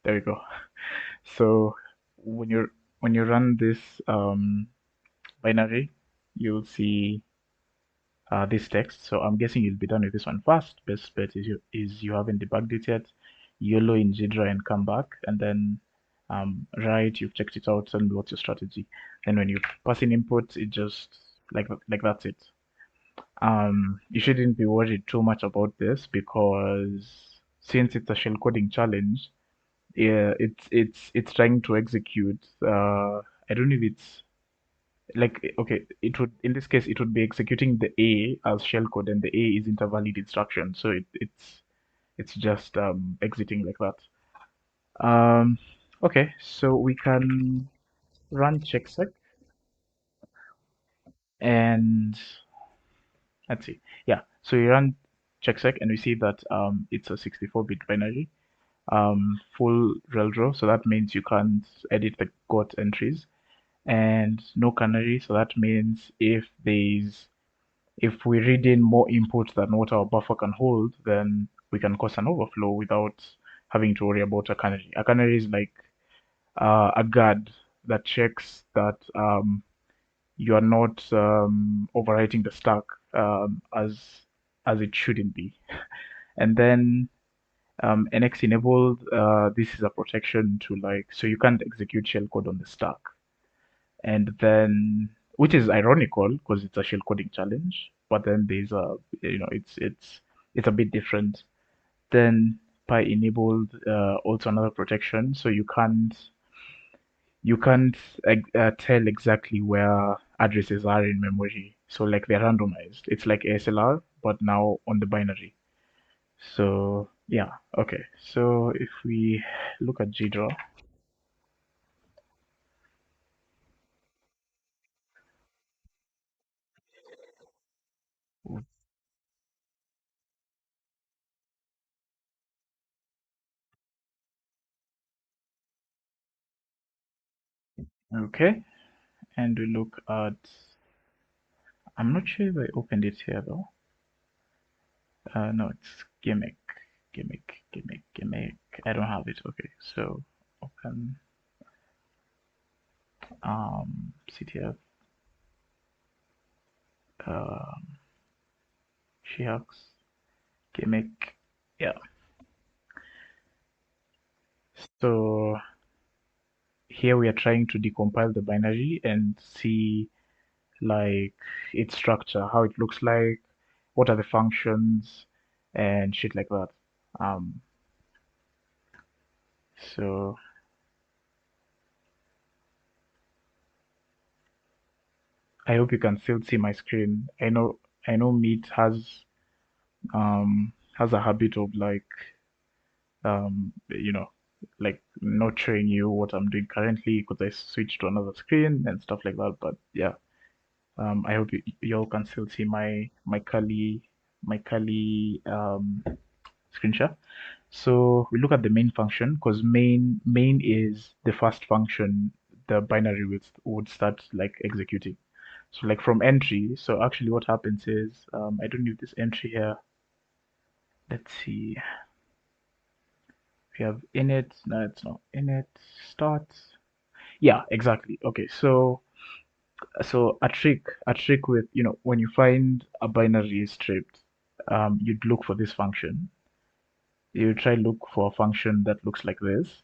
There we go. So when you run this binary, you'll see this text. So I'm guessing you'll be done with this one first. Best bet is you haven't debugged it yet. YOLO in Jira and come back, and then right, you've checked it out. Tell me what's your strategy. Then when you pass in input, it just like that's it. You shouldn't be worried too much about this because since it's a shell coding challenge, yeah, it's trying to execute. I don't know if it's like okay, it would in this case it would be executing the A as shellcode, and the A isn't a valid instruction, so it's just exiting like that. Um, okay, so we can run checksec and let's see. Yeah, so we run checksec and we see that it's a 64-bit binary, full railrow, so that means you can't edit the got entries, and no canary, so that means if we read in more input than what our buffer can hold, then we can cause an overflow without having to worry about a canary. A canary is like a guard that checks that you are not overwriting the stack as it shouldn't be. And then NX enabled, this is a protection to like, so you can't execute shellcode on the stack. And then, which is ironical because it's a shell coding challenge, but then there's a, it's a bit different. Then Pi enabled also another protection, so you can't tell exactly where addresses are in memory. So like they're randomized. It's like ASLR, but now on the binary. So yeah, okay. So if we look at GDraw, okay, and we look at, I'm not sure if I opened it here though. No, it's Gimmick, Gimmick. I don't have it. Okay, so open CTF, um, SheHacks, Gimmick. Yeah. So here we are trying to decompile the binary and see like its structure, how it looks like, what are the functions, and shit like that. Um, so I hope you can still see my screen. I know Meet has a habit of like like not showing you what I'm doing currently because I switched to another screen and stuff like that. But yeah, I hope you all can still see my curly screen share. So we look at the main function because main is the first function the binary would start like executing. So like from entry. So actually what happens is I don't need this entry here. Let's see. We have init. No, it's not init. Start. Yeah, exactly. Okay, so a trick with when you find a binary is stripped, you'd look for this function. You try look for a function that looks like this,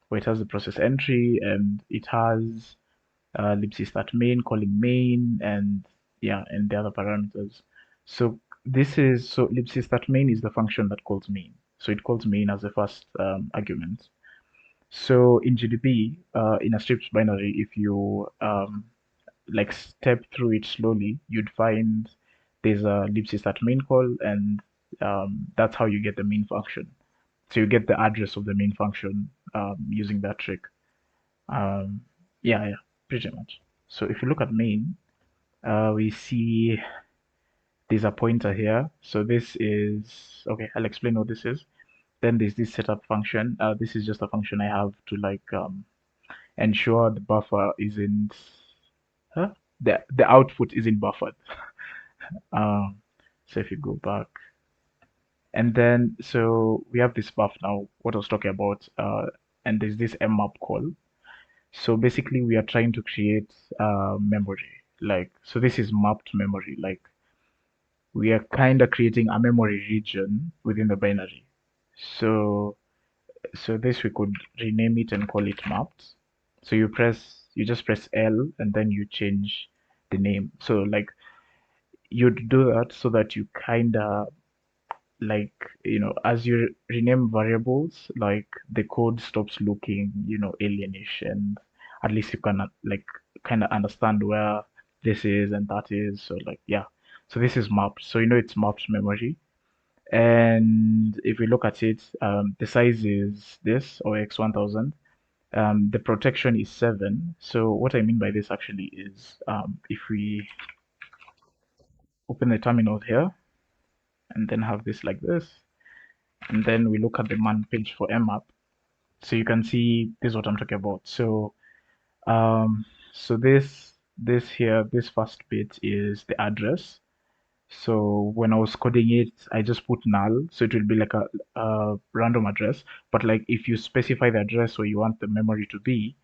where it has the process entry and it has libc start main calling main and yeah and the other parameters. So libc start main is the function that calls main. So it calls main as the first argument. So in GDB, in a stripped binary, if you like step through it slowly, you'd find there's a libc start main call, and that's how you get the main function. So you get the address of the main function using that trick. Um, yeah, yeah, pretty much. So if you look at main, we see there's a pointer here. So this is okay. I'll explain what this is. Then there's this setup function. This is just a function I have to like ensure the buffer isn't huh? The output isn't buffered. Um, so if you go back, and then so we have this buff now. What I was talking about. and there's this mmap call. So basically, we are trying to create memory. Like, so this is mapped memory. Like, we are kind of creating a memory region within the binary. So, so this we could rename it and call it mapped. So you just press L and then you change the name. So like you'd do that so that you kind of like as you rename variables, like the code stops looking alienish, and at least you can like kind of understand where this is and that is. So like yeah, so this is mapped, so it's mapped memory. And if we look at it, the size is this, or x1000. The protection is 7. So what I mean by this actually is, if we open the terminal here and then have this like this, and then we look at the man page for mmap, so you can see this is what I'm talking about. So so this here, this first bit is the address. So when I was coding it, I just put null, so it will be like a random address. But like if you specify the address where you want the memory to be,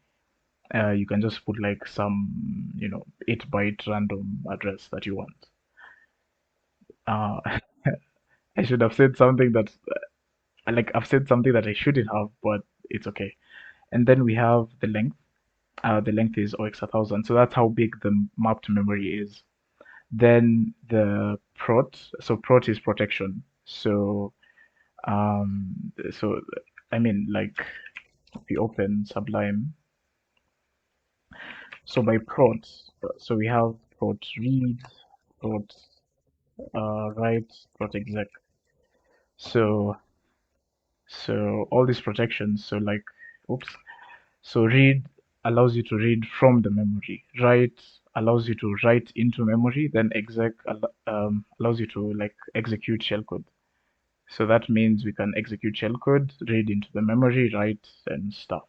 you can just put like some 8-byte random address that you want. uh, I should have said something that like I've said something that I shouldn't have, but it's okay. And then we have the length. The length is OX1000, so that's how big the mapped memory is. Then the prot, so prot is protection. So so I mean, like if we open Sublime, so by prot, so we have prot read, prot write, prot exec. So all these protections. So like, oops. So read allows you to read from the memory. Write allows you to write into memory. Then exec allows you to like execute shellcode. So that means we can execute shellcode, read into the memory, write and stuff.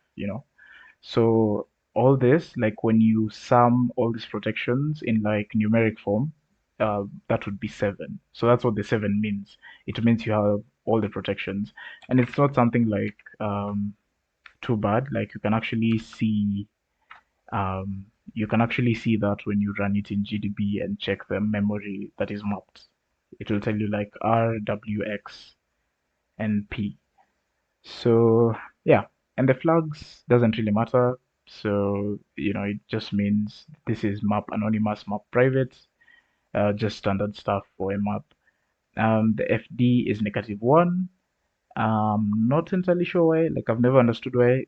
So all this, like when you sum all these protections in like numeric form, that would be 7. So that's what the 7 means. It means you have all the protections, and it's not something like too bad. Like you can actually see that when you run it in GDB and check the memory that is mapped. It will tell you like R, W, X, and P. So yeah, and the flags doesn't really matter. So it just means this is map anonymous, map private, just standard stuff for a map. The FD is -1. Not entirely sure why. Like I've never understood why,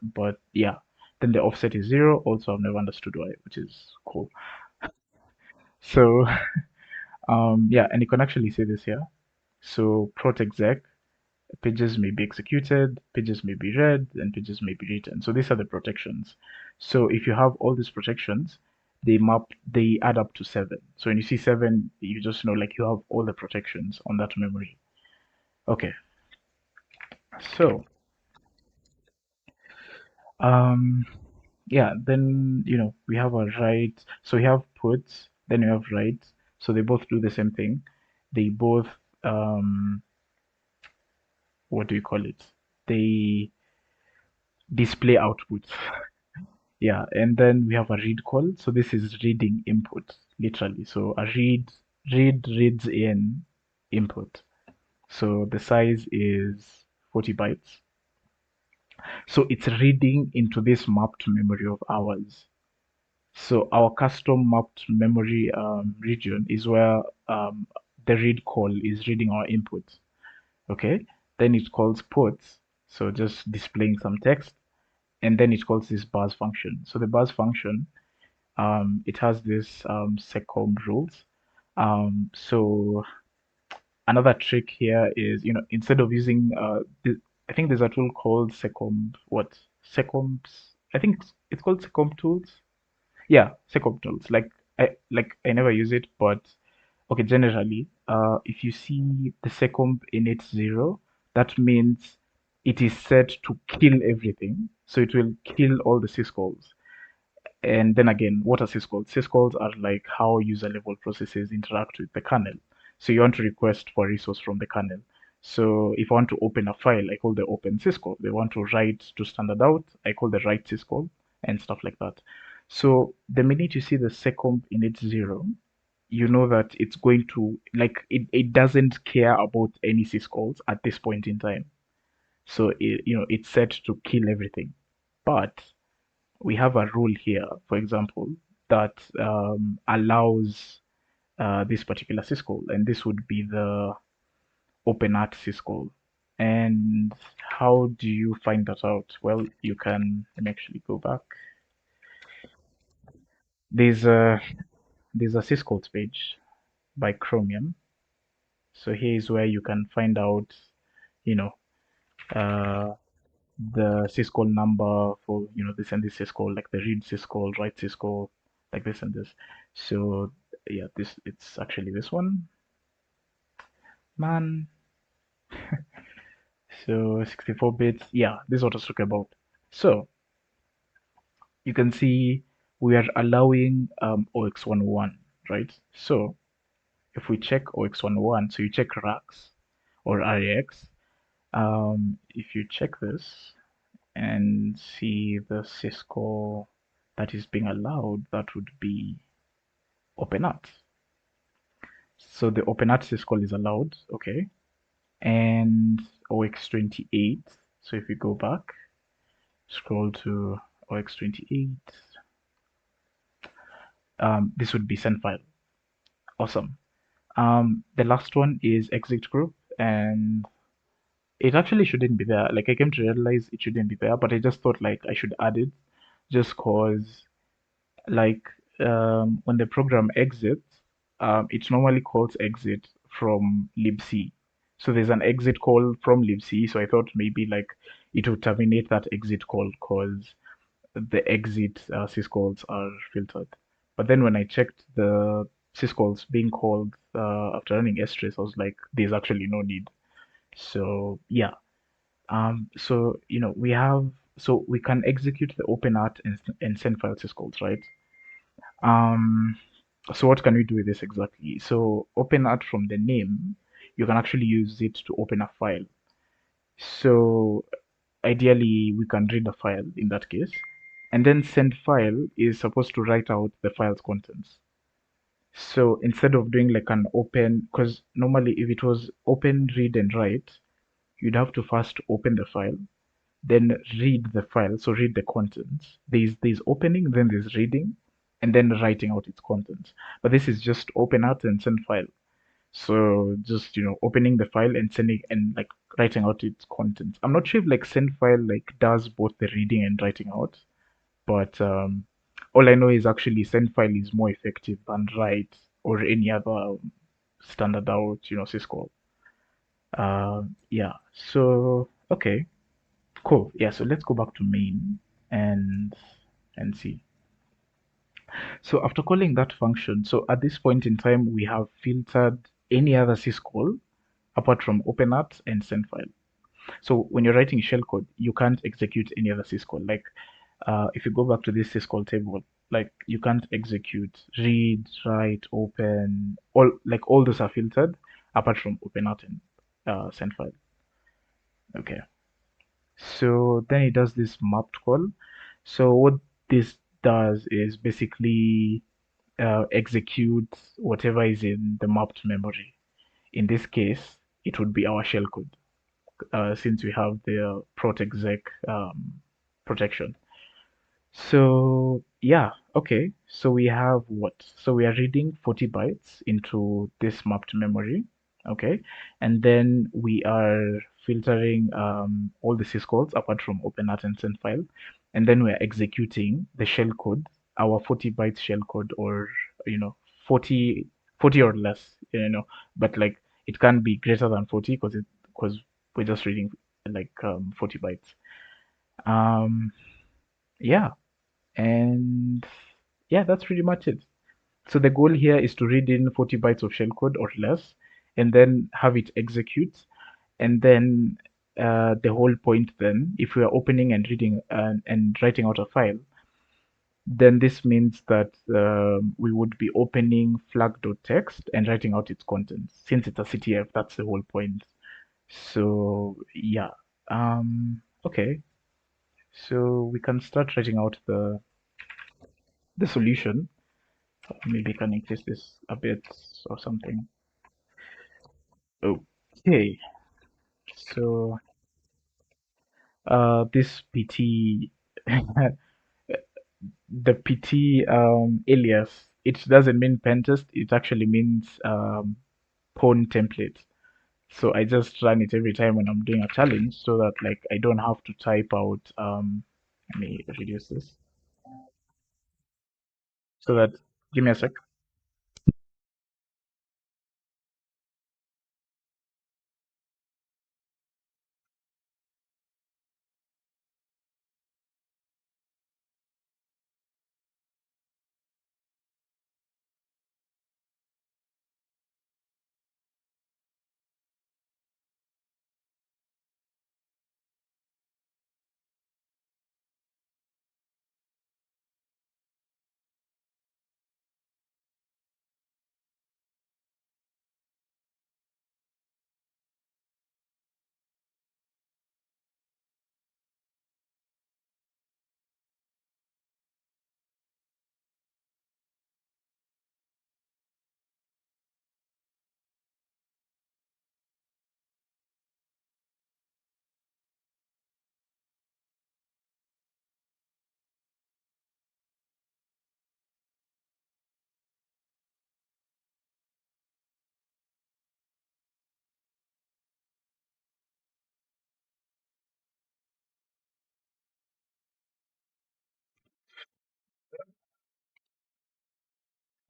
but yeah. Then the offset is 0. Also, I've never understood why, which is cool. So yeah, and you can actually see this here. So prot exec, pages may be executed, pages may be read, and pages may be written. So these are the protections. So if you have all these protections, they add up to 7. So when you see 7, you just know like you have all the protections on that memory. Okay. So um yeah, then we have a write. So we have puts, then we have write. So they both do the same thing. They both what do you call it? They display outputs. Yeah, and then we have a read call. So this is reading input, literally. So a read reads in input. So the size is 40 bytes. So it's reading into this mapped memory of ours. So our custom mapped memory region is where the read call is reading our input. Okay, then it calls puts, so just displaying some text, and then it calls this bars function. So the bars function, it has this secom rules. So another trick here is, instead of using I think there's a tool called secom, what? Secoms, I think it's called secom tools. Yeah, secom tools. Like I never use it, but okay, generally, if you see the secomp init 0, that means it is set to kill everything. So it will kill all the syscalls. And then again, what are syscalls? Syscalls are like how user level processes interact with the kernel. So you want to request for a resource from the kernel. So if I want to open a file, I call the open syscall. They want to write to standard out, I call the write syscall, and stuff like that. So the minute you see the second init 0, you know that it's going to, like, it doesn't care about any syscalls at this point in time. So it's set to kill everything. But we have a rule here, for example, that allows this particular syscall, and this would be the openart syscall. And how do you find that out? Well, you can, let me actually go back. There's a syscalls page by Chromium. So here is where you can find out, you know, uh, the syscall number for, this and this syscall, like the read syscall, write syscall, like this and this. So yeah, it's actually this one, man. So 64 bits, yeah, this is what I was talking about. So you can see we are allowing OX11, right? So if we check OX11, so you check RAX or RAX, if you check this and see the syscall that is being allowed, that would be openart. So the openart syscall is allowed, okay? And OX28, so if we go back, scroll to OX28, this would be sendfile. Awesome. The last one is exit group, and it actually shouldn't be there. Like, I came to realize it shouldn't be there, but I just thought like I should add it just cause, like, when the program exits, it normally calls exit from libc. So there's an exit call from libc. So I thought maybe like it would terminate that exit call cause the exit syscalls are filtered. But then when I checked the syscalls being called after running strace, I was like, there's actually no need. So yeah, so we can execute the openart and sendfile syscalls, right? Um, so what can we do with this exactly? So openart, from the name, you can actually use it to open a file. So ideally, we can read a file in that case. And then sendfile is supposed to write out the file's contents. So instead of doing like an open, because normally if it was open, read, and write, you'd have to first open the file, then read the file, so read the contents. There's opening, then there's reading, and then writing out its contents. But this is just open out and send file. So just opening the file and sending and like writing out its contents. I'm not sure if like send file like does both the reading and writing out, but all I know is actually send file is more effective than write or any other standard out syscall. Yeah. So okay. Cool. Yeah, so let's go back to main and see. So after calling that function, so at this point in time, we have filtered any other syscall apart from openart and sendfile. So when you're writing shellcode, you can't execute any other syscall. Like if you go back to this syscall table, like you can't execute read, write, open, all those are filtered apart from openart and sendfile. Okay. So then it does this mapped call. So what this does is basically executes whatever is in the mapped memory. In this case, it would be our shellcode, since we have the protexec protection. So yeah, okay. So we have what? So we are reading 40 bytes into this mapped memory, okay, and then we are filtering all the syscalls apart from openart and sendfile, and then we are executing the shellcode, our 40 bytes shellcode, or 40 or less, but like it can be greater than 40 because we're just reading like 40 bytes. Um, yeah. And yeah, that's pretty much it. So the goal here is to read in 40 bytes of shellcode or less, and then have it execute. And then the whole point then, if we are opening and reading and writing out a file, then this means that we would be opening flag.txt and writing out its contents. Since it's a CTF, that's the whole point. So yeah, okay. So we can start writing out the solution. Maybe can increase this a bit or something. Okay. So this PT, the PT alias, it doesn't mean pentest. It actually means pawn template. So I just run it every time when I'm doing a challenge so that like I don't have to type out let me reduce this so that give me a sec.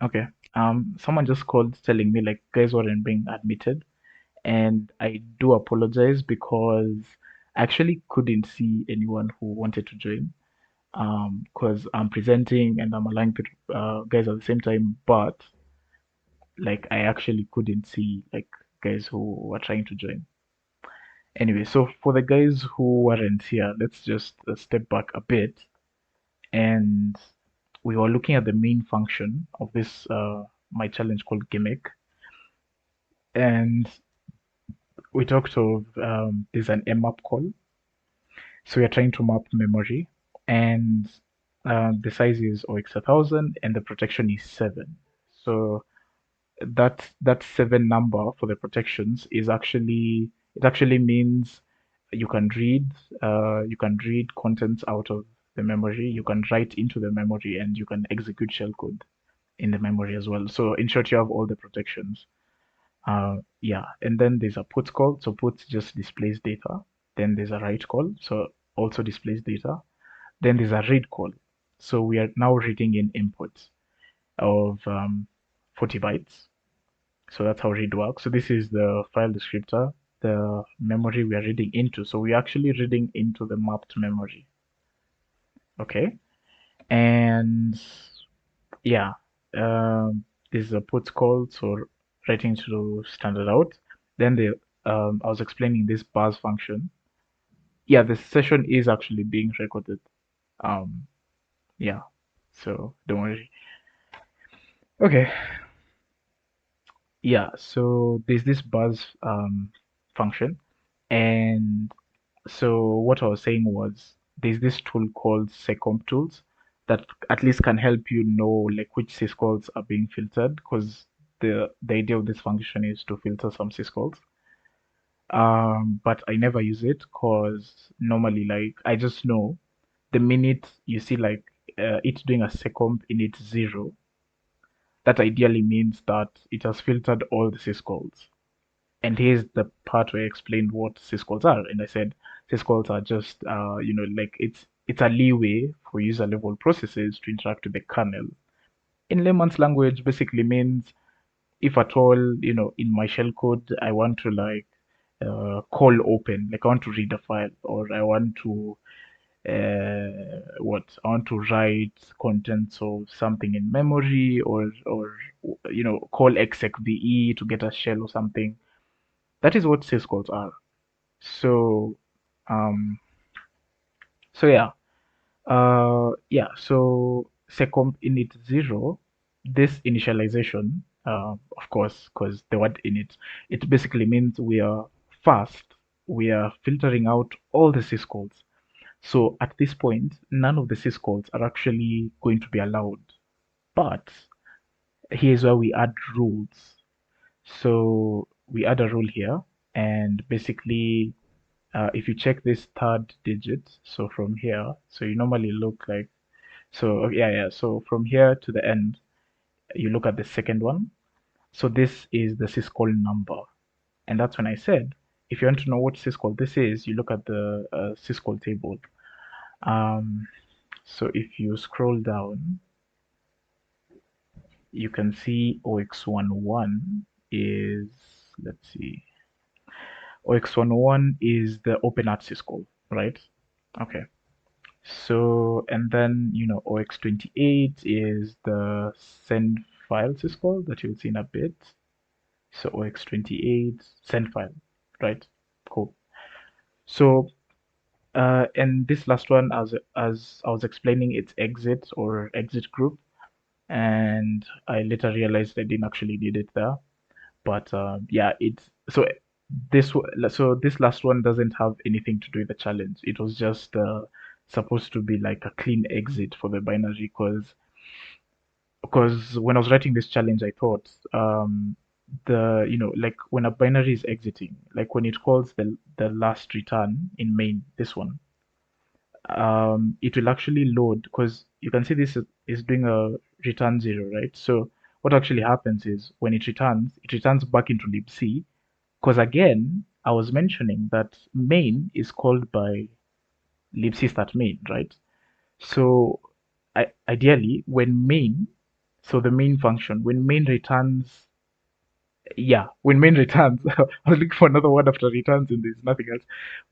Okay. Someone just called telling me like guys weren't being admitted, and I do apologize because I actually couldn't see anyone who wanted to join. Because I'm presenting and I'm allowing guys at the same time, but like I actually couldn't see like guys who were trying to join. Anyway, so for the guys who weren't here, let's just step back a bit, and we were looking at the main function of this my challenge called Gimmick, and we talked of there's an mmap call, so we're trying to map memory, and the size is OX 1000, and the protection is 7. So that 7 number for the protections is actually it actually means you can read contents out of the memory, you can write into the memory, and you can execute shellcode in the memory as well. So in short, you have all the protections. Yeah, and then there's a put call. So put just displays data. Then there's a write call. So also displays data. Then there's a read call. So we are now reading in inputs of 40 bytes. So that's how read works. So this is the file descriptor, the memory we are reading into. So we're actually reading into the mapped memory. Okay. And yeah, this is a put call. So writing to standard out. Then I was explaining this bars function. Yeah, the session is actually being recorded. Um, yeah. So don't worry. Okay. Yeah. So there's this buzz function, and so what I was saying was there's this tool called secomp tools that at least can help you know like which syscalls are being filtered because the idea of this function is to filter some syscalls. But I never use it because normally like I just know the minute you see like it doing a secomp in its 0, that ideally means that it has filtered all the syscalls. And here's the part where I explained what syscalls are. And I said syscalls are just, like it's a leeway for user level processes to interact with the kernel. In layman's language, basically means if at all, in my shellcode, I want to like call open, like I want to read a file, or I want to I want to write contents of something in memory, or call execve to get a shell or something. That is what syscalls are. So, um, so yeah, So secomp init 0, this initialization, of course, because the word init, it basically means we are first we are filtering out all the syscalls. So at this point, none of the syscalls are actually going to be allowed. But here's where we add rules. So we add a rule here, and basically, if you check this third digit, so from here, so you normally look like, so yeah, so from here to the end, you look at the second one. So this is the syscall number, and that's when I said, if you want to know what syscall this is, you look at the syscall table. Um, so if you scroll down, you can see OX11 is, let's see, OX11 is the open art syscall, right? Okay. So, and then, OX28 is the send file syscall that you'll see in a bit. So OX28 send file, right? Cool. So, and this last one, as I was explaining, it's exit or exit group, and I later realized I didn't actually need it there. But yeah, it's so this last one doesn't have anything to do with the challenge. It was just supposed to be like a clean exit for the binary, because when I was writing this challenge, I thought like when a binary is exiting, like when it calls the last return in main, this one, it will actually load, because you can see this is doing a return 0, right? So what actually happens is when it returns back into libc, because again, I was mentioning that main is called by libc start main, right? So ideally, when main, so the main function, when main returns, yeah, when main returns, I was looking for another word after returns and there's nothing else.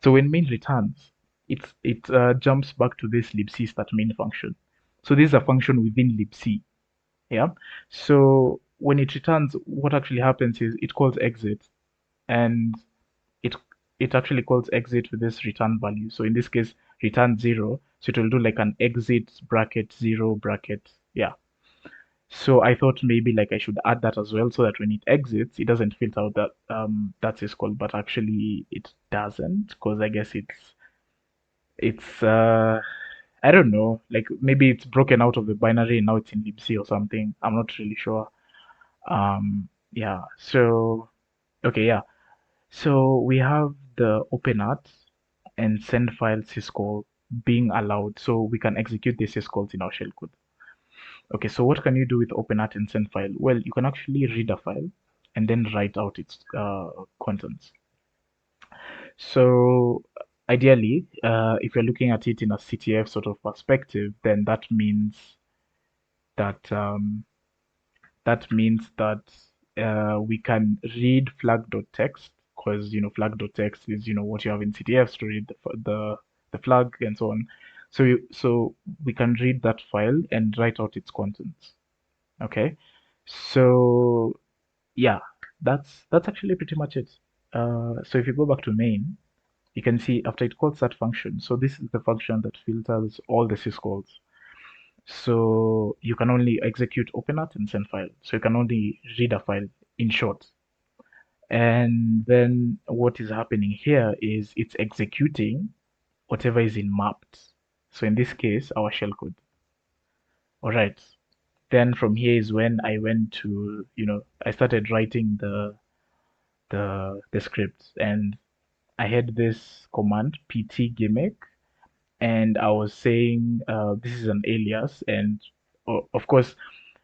So when main returns, it jumps back to this libc start main function. So this is a function within libc, yeah? So when it returns, what actually happens is it calls exit, and it it actually calls exit with this return value. So in this case, return 0. So it will do like an exit bracket 0 bracket. Yeah. So I thought maybe like I should add that as well, so that when it exits, it doesn't filter out that syscall, but actually it doesn't, because I guess it's I don't know, like maybe it's broken out of the binary and now it's in libc or something. I'm not really sure. Yeah. So okay, yeah. So we have the open art and send file syscall being allowed, so we can execute the syscalls in our shellcode. Okay, so what can you do with open art and send file? Well, you can actually read a file and then write out its contents. So ideally, if you're looking at it in a CTF sort of perspective, then that um, that means that we can read flag.txt, because flag.txt is what you have in CTFs to read the flag and so on. So we can read that file and write out its contents. Okay, so yeah, that's actually pretty much it. So if you go back to main, you can see after it calls that function. So this is the function that filters all the syscalls. So you can only execute openart and send file. So you can only read a file, in short. And then what is happening here is it's executing whatever is in mapped. So in this case, our shellcode. All right. Then from here is when I went to, I started writing the script, and I had this command pt gimmick, and I was saying this is an alias, and of course,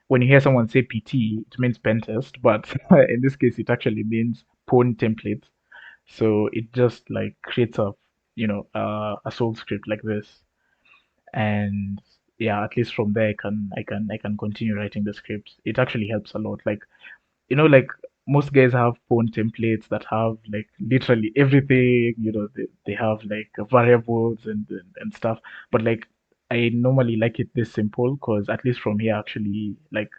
when you hear someone say PT, it means pentest, but in this case, it actually means Pwn template. So it just like creates a soul script like this, and yeah, at least from there, I can continue writing the scripts. It actually helps a lot. Like like most guys have phone templates that have like literally everything, they have like variables and stuff, but like I normally like it this simple, because at least from here actually, like,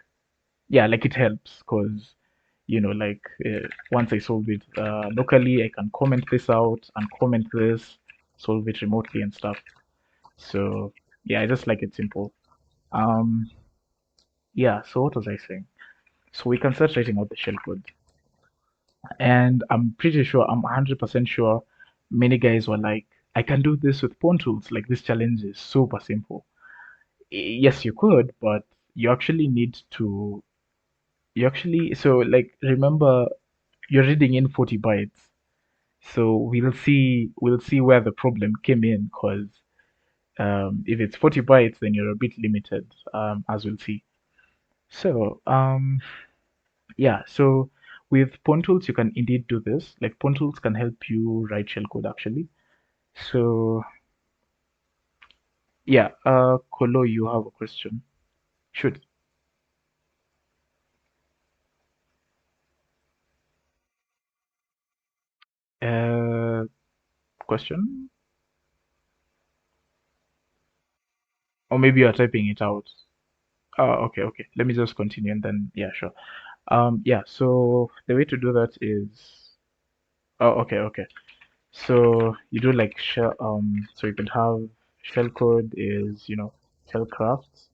yeah, like it helps, because like once I solve it locally, I can comment this out and comment this, solve it remotely and stuff. So yeah, I just like it simple. um yeah, so what was I saying? So we can start writing out the shellcode. And I'm pretty sure, I'm 100% sure many guys were like, I can do this with pawn tools. Like this challenge is super simple. Yes, you could, but you actually need to, you actually, so like, remember, you're reading in 40 bytes. So we'll see where the problem came in, because if it's 40 bytes, then you're a bit limited, as we'll see. So, yeah, so with pawn tools, you can indeed do this. Like pawn tools can help you write shellcode actually. So, yeah, Kolo, you have a question. Should. Uh, question? Or maybe you're typing it out. Oh, okay, okay. Let me just continue and then, yeah, sure. Yeah, so the way to do that is, oh, okay, okay. So you do like shell, so you could have shellcode is, shellcraft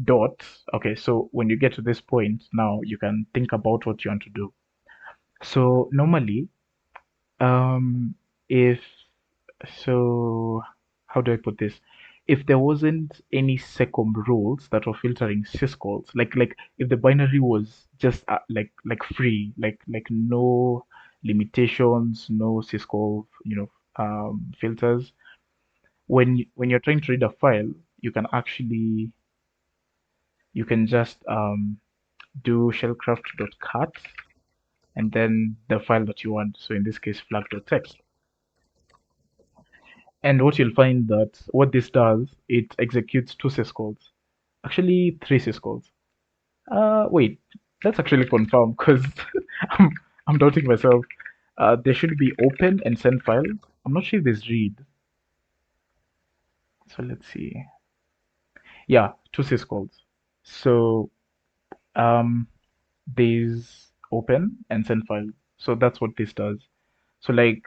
dot. Okay, so when you get to this point, now you can think about what you want to do. So normally, um, if so, how do I put this? If there wasn't any secom rules that were filtering syscalls, like if the binary was just like free, like no limitations, no syscall, filters. When you're trying to read a file, you can actually you can just do shellcraft.cat and then the file that you want. So in this case, flag.txt. And what you'll find that what this does, it executes two syscalls. Actually, three syscalls. Wait, let's actually confirm because I'm, I'm doubting myself. There should be open and send file. I'm not sure if there's read. So let's see. Yeah, two syscalls. So um, there's open and send file. So that's what this does. So like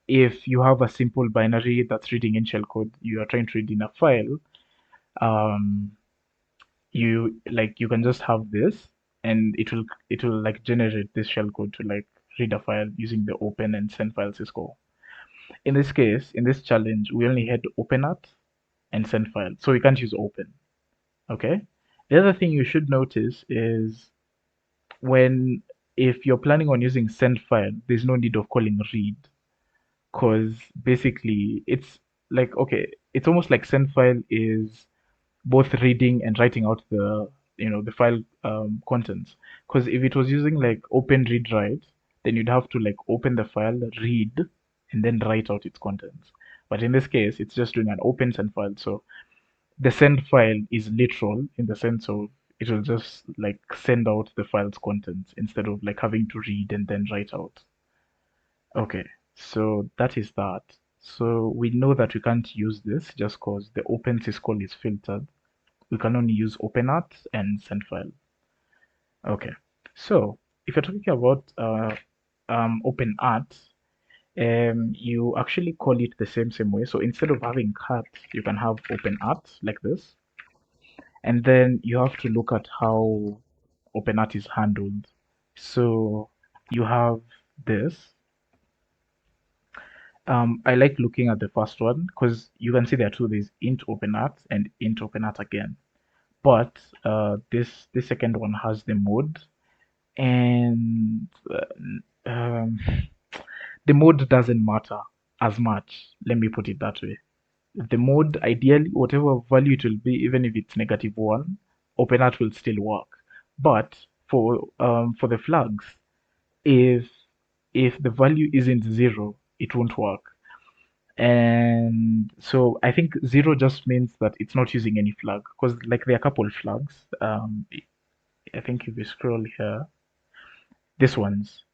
if you have a simple binary that's reading in shellcode, you are trying to read in a file, um, you can just have this and it will like generate this shellcode to like read a file using the open and send file syscall. In this case, in this challenge, we only had open at and send file, so we can't use open. Okay. The other thing you should notice is when if you're planning on using send file, there's no need of calling read because basically it's like okay, it's almost like send file is both reading and writing out the file contents. Because if it was using like open read write, then you'd have to like open the file, read, and then write out its contents. But in this case, it's just doing an open send file. So the send file is literal in the sense of it will just like send out the file's contents instead of like having to read and then write out. Okay, so that is that. So we know that we can't use this just because the open syscall is filtered. We can only use openat and sendfile. Okay, so if you're talking about openat, you actually call it the same way. So instead of having cat, you can have openat like this, and then you have to look at how openat is handled. So you have this. I like looking at the first one because you can see there are two. There's int openat and int openat again. But this second one has the mode, and the mode doesn't matter as much. Let me put it that way. The mode, ideally, whatever value it will be, even if it's -1, OpenArt will still work. But for the flags, if the value isn't 0, it won't work. And so I think 0 just means that it's not using any flag because like there are a couple of flags. I think if you scroll here, this one's.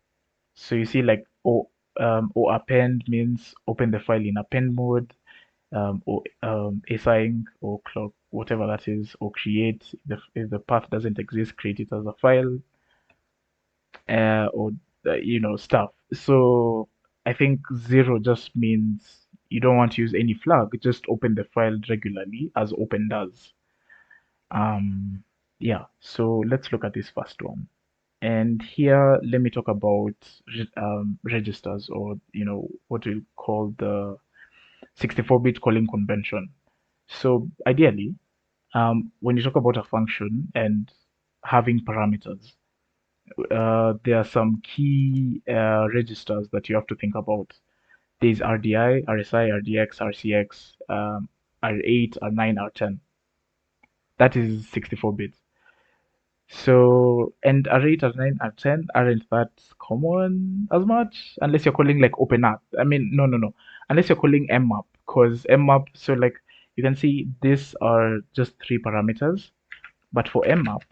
So you see like or append means open the file in append mode, or async or clock, whatever that is, or create if the path doesn't exist, create it as a file, or stuff. So I think 0 just means you don't want to use any flag, just open the file regularly as open does. Um, yeah, so let's look at this first one. And here, let me talk about registers, or what we call the 64-bit calling convention. So ideally, when you talk about a function and having parameters, there are some key registers that you have to think about. There's RDI, RSI, RDX, RCX, R8, R9, R10. That is 64 bits. So, and R8, R9, R10 aren't that common as much, unless you're calling like OpenArt. I mean, no. Unless you're calling mmap, because mmap, so like you can see these are just three parameters, but for mmap,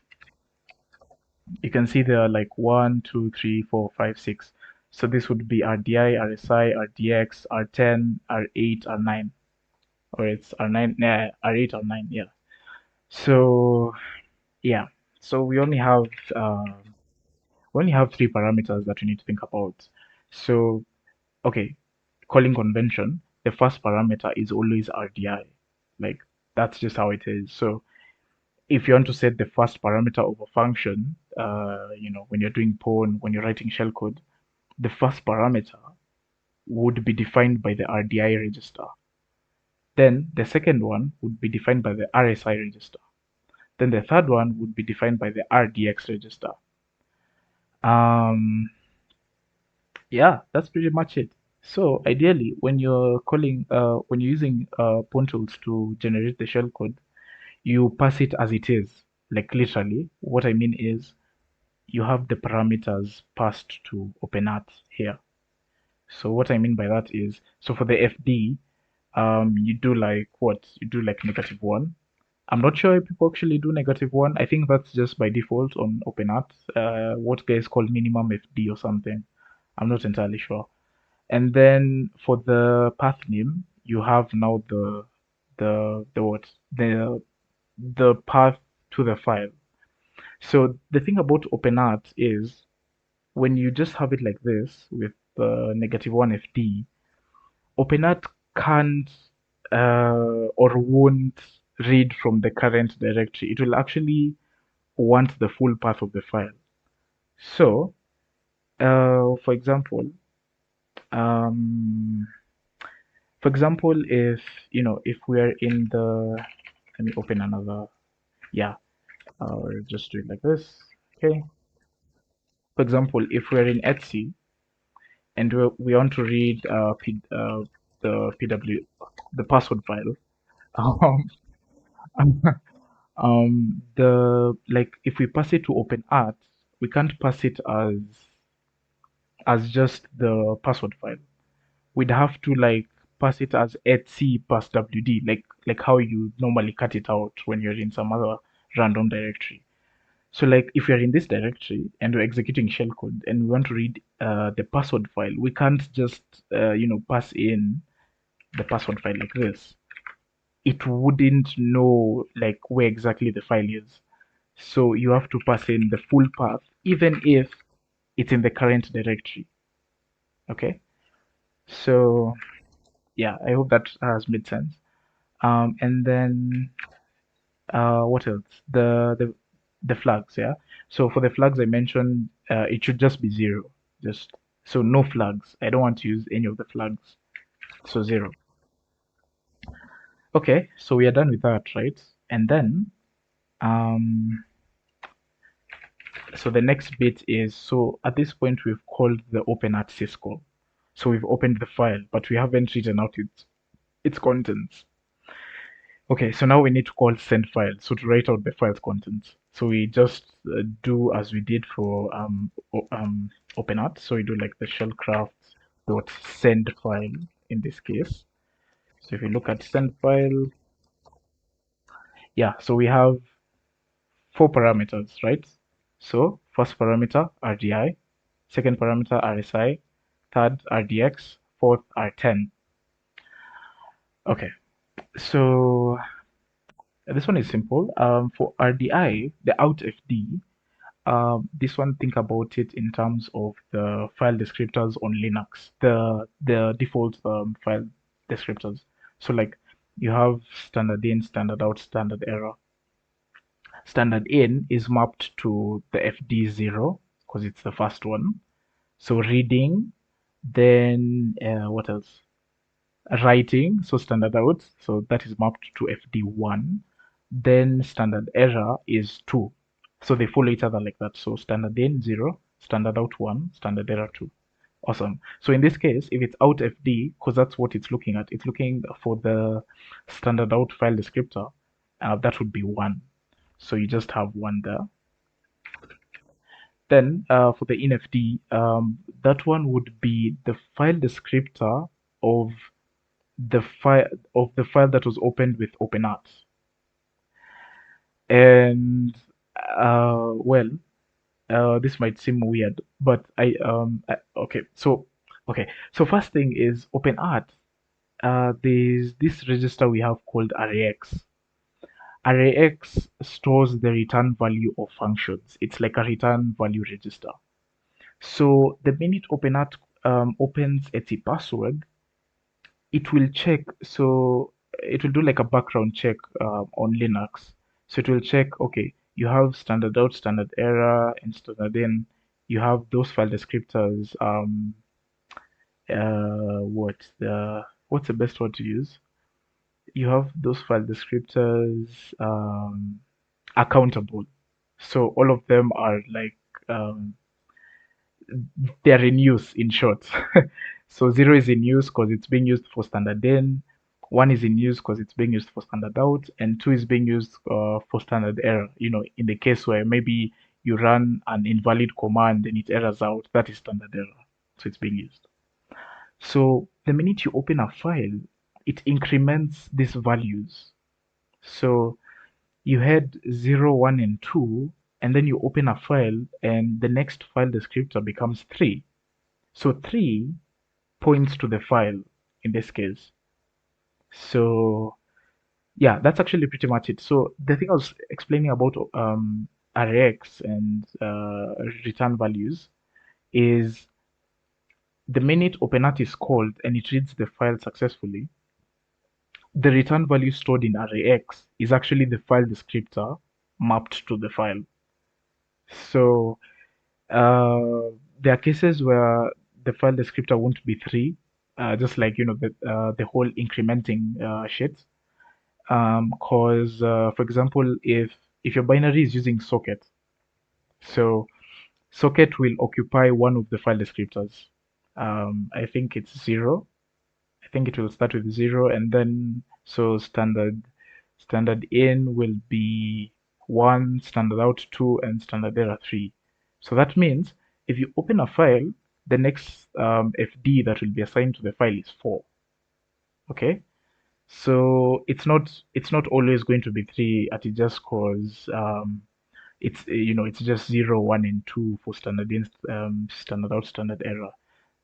you can see there are like 1, 2, 3, 4, 5, 6. So this would be RDI, RSI, RDX, R10, R8, R9, or it's R9, yeah, R8, R9, yeah. So yeah, so um, we only have three parameters that we need to think about. So okay, calling convention, the first parameter is always RDI. Like that's just how it is. So if you want to set the first parameter of a function, when you're doing Pwn, when you're writing shellcode, the first parameter would be defined by the RDI register. Then the second one would be defined by the RSI register. Then the third one would be defined by the RDX register. Um, yeah, that's pretty much it. So ideally, when you're using Pwn tools to generate the shellcode, you pass it as it is. Like literally, what I mean is you have the parameters passed to OpenArt here. So what I mean by that is, so for the FD, you do like what? You do like -1. I'm not sure if people actually do -1. I think that's just by default on OpenArt. What guys call minimum FD or something. I'm not entirely sure. And then for the path name, you have now the what? The path to the file. So the thing about OpenArt is when you just have it like this with the -1 FD, OpenArt can't or won't read from the current directory. It will actually want the full path of the file. So, for example, um, if if we're in the, let me open another, yeah, or just do it like this. Okay. For example, if we're in Etsy and we want to read the PW, the password file, um, the like if we pass it to OpenArt, we can't pass it as just the password file. We'd have to like pass it as etc pass wd, like how you normally cut it out when you're in some other random directory. So like if you're in this directory and we're executing shellcode and we want to read the password file, we can't just pass in the password file like this. It wouldn't know like where exactly the file is. So you have to pass in the full path, even if it's in the current directory. Okay. So yeah, I hope that has made sense. And then what else? The flags, yeah. So for the flags I mentioned, it should just be 0. Just so no flags. I don't want to use any of the flags. So 0. Okay, so we are done with that, right? And then um so the next bit is, so at this point we've called the OpenArt syscall. So we've opened the file, but we haven't written out its contents. Okay, so now we need to call sendfile, so to write out the file's contents. So we just do as we did for OpenArt. So we do like the shellcraft dot send file in this case. So if you look at send file, yeah, so we have 4 parameters, right? So first parameter RDI, second parameter RSI, third RDX, fourth R10. Okay, so this one is simple. For RDI, the out FD, this one, think about it in terms of the file descriptors on Linux, the default file descriptors. So like you have standard in, standard out, standard error. Standard in is mapped to the FD0 because it's the first one. So reading, then what else? Writing, so standard out, so that is mapped to FD1. Then standard error is 2. So they follow each other like that. So standard in 0, standard out 1, standard error 2. Awesome. So in this case, if it's out FD, because that's what it's looking at, it's looking for the standard out file descriptor, that would be 1. So you just have 1 there. Then for the INFD, that one would be the file descriptor of the file that was opened with OpenArt. And well, this might seem weird, but okay. So first thing is OpenArt. There's this register we have called arrayx. Arrayx stores the return value of functions. It's like a return value register. So the minute OpenArt opens its password, it will check. So it will do like a background check on Linux. So it will check, okay, you have standard out, standard error, and standard in. You have those file descriptors. What's the best word to use? You have those file descriptors accountable. So all of them are like they're in use, in short. So 0 is in use because it's being used for standard in, 1 is in use because it's being used for standard out, and 2 is being used for standard error. In the case where maybe you run an invalid command and it errors out, that is standard error. So it's being used. So the minute you open a file, it increments these values. So you had 0, 1, and 2, and then you open a file, and the next file descriptor becomes 3. So 3 points to the file in this case. So yeah, that's actually pretty much it. So the thing I was explaining about arrayx and return values is the minute OpenArt is called and it reads the file successfully, the return value stored in arrayx is actually the file descriptor mapped to the file. So there are cases where the file descriptor won't be 3, just like the whole incrementing shit. Because for example, if your binary is using socket, so socket will occupy one of the file descriptors. I think it's 0. I think it will start with 0, and then so standard in will be 1, standard out 2, and standard error 3. So that means if you open a file, the next FD that will be assigned to the file is 4. Okay, so it's not always going to be 3 at it, just cause it's just 0, 1, and 2 for standard in, standard out, standard error.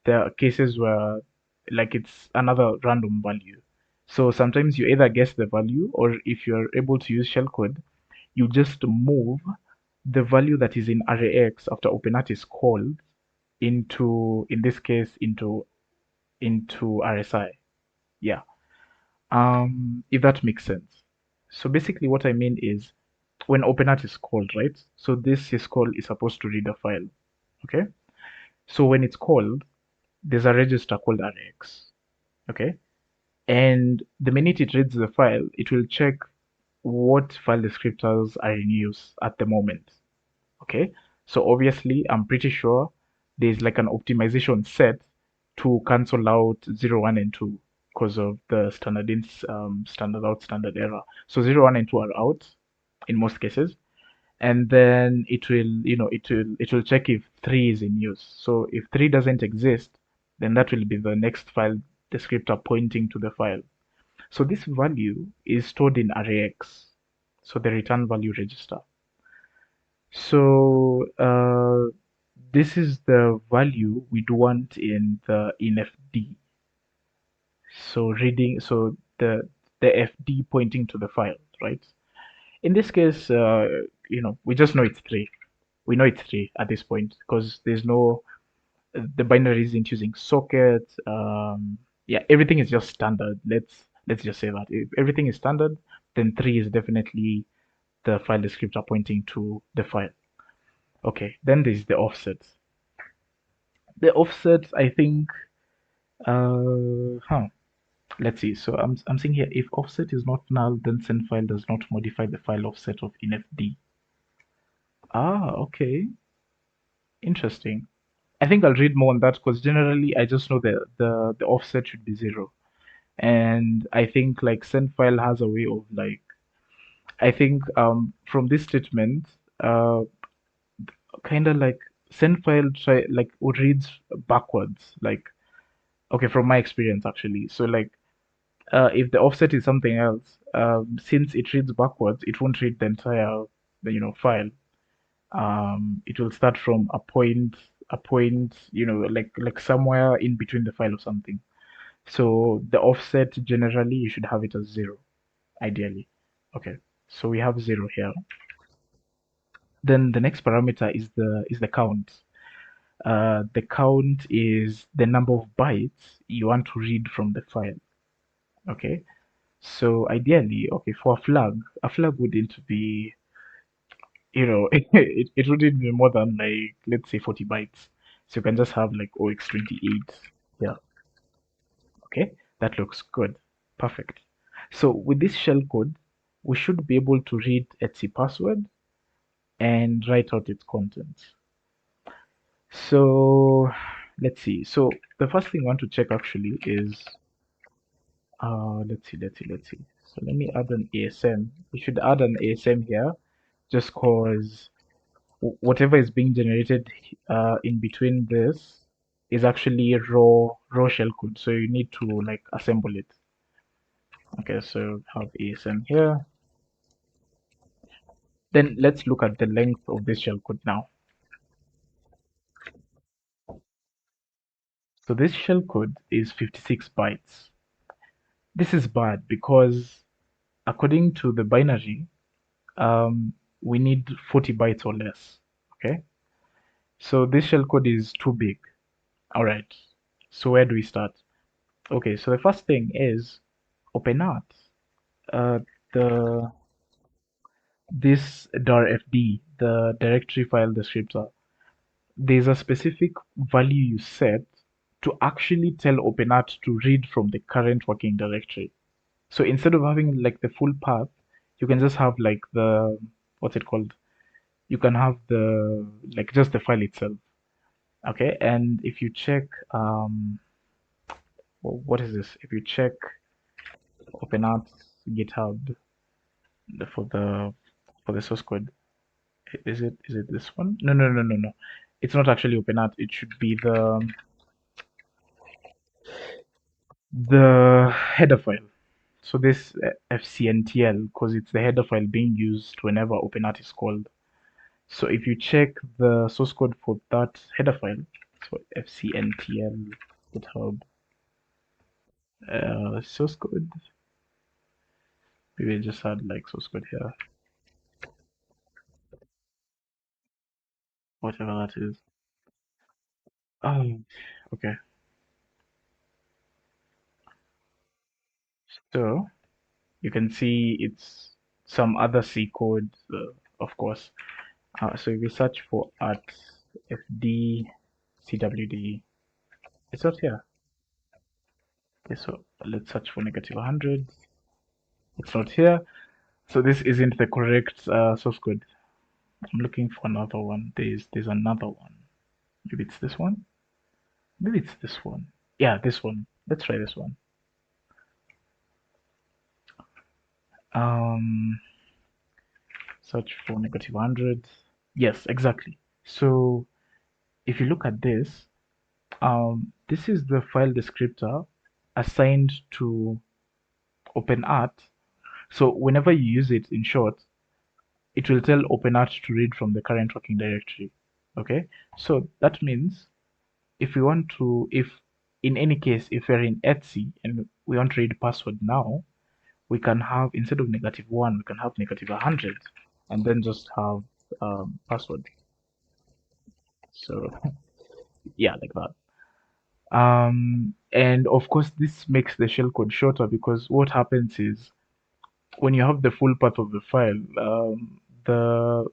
There are cases where like it's another random value. So sometimes you either guess the value, or if you're able to use shellcode, you just move the value that is in arrayx after OpenArt is called into, in this case, into RSI. Yeah. If that makes sense. So basically what I mean is when OpenArt is called, right? So this syscall is supposed to read a file. Okay. So when it's called, there's a register called arrayx. Okay. And the minute it reads the file, it will check what file descriptors are in use at the moment. Okay, so obviously I'm pretty sure there's like an optimization set to cancel out 0, 1, and 2 because of the standard in, standard out, standard error. So 0, 1, and 2 are out in most cases, and then it will check if 3 is in use. So if 3 doesn't exist, then that will be the next file descriptor pointing to the file. So this value is stored in arrayx, so the return value register. So this is the value we'd want in the INFD. So the FD pointing to the file, right? In this case, we just know it's 3. We know it's 3 at this point because the binary isn't using socket. Yeah, everything is just standard. Let's just say that if everything is standard, then 3 is definitely the file descriptor pointing to the file. Okay, then there's the offset. The offset, I think, huh. Let's see. So I'm saying here, if offset is not null, then sendfile does not modify the file offset of infd. Ah, okay. Interesting. I think I'll read more on that because generally I just know that the offset should be 0. And I think like sendfile has a way of like I think from this statement kind of like sendfile try like reads backwards like okay from my experience actually. So like if the offset is something else, since it reads backwards, it won't read the entire file. It will start from a point, like somewhere in between the file or something. So the offset generally you should have it as 0, ideally. Okay, so we have 0 here. Then the next parameter is the count. The count is the number of bytes you want to read from the file. Okay, so ideally, okay, for a flag wouldn't be, it wouldn't be more than like let's say 40 bytes. So you can just have like OX28. Yeah, okay, that looks good. Perfect. So with this shellcode, we should be able to read Etsy password and write out its contents. So let's see. So the first thing I want to check actually is let's see. So let me add an ASM. We should add an ASM here just cause whatever is being generated in between this is actually raw shellcode. So you need to like assemble it. Okay, so have ASM here. Then let's look at the length of this shellcode now. So this shellcode is 56 bytes. This is bad because according to the binary, we need 40 bytes or less. Okay, so this shellcode is too big. All right, so where do we start? Okay, so the first thing is open art. Uh, the this .fd, the directory file descriptor, there's a specific value you set to actually tell OpenArt to read from the current working directory. So instead of having like the full path, you can just have like the what's it called? You can have the like just the file itself. Okay, and if you check what is this? If you check OpenArt GitHub for the source code, is it this one? No, no, no, no, no. It's not actually OpenArt. It should be the header file. So this fcntl, because it's the header file being used whenever OpenArt is called. So if you check the source code for that header file, so fcntl GitHub source code, maybe I just add like source code here, whatever that is. Okay. So you can see it's some other C code, of course. So if we search for at fd cwd, it's not here. Okay, so let's search for -100. It's not here. So this isn't the correct source code. I'm looking for another one. There's another one. Maybe it's this one. Maybe it's this one. Yeah, this one. Let's try this one. Um, search for -100. Yes, exactly. So if you look at this is the file descriptor assigned to OpenArt. So whenever you use it, in short, it will tell OpenArt to read from the current working directory. Okay, so that means if in any case, if we're in Etsy and we want to read password now, we can have instead of -1, we can have -100, and then just have password. So yeah, like that. And of course, this makes the shellcode shorter because what happens is when you have the full path of the file, the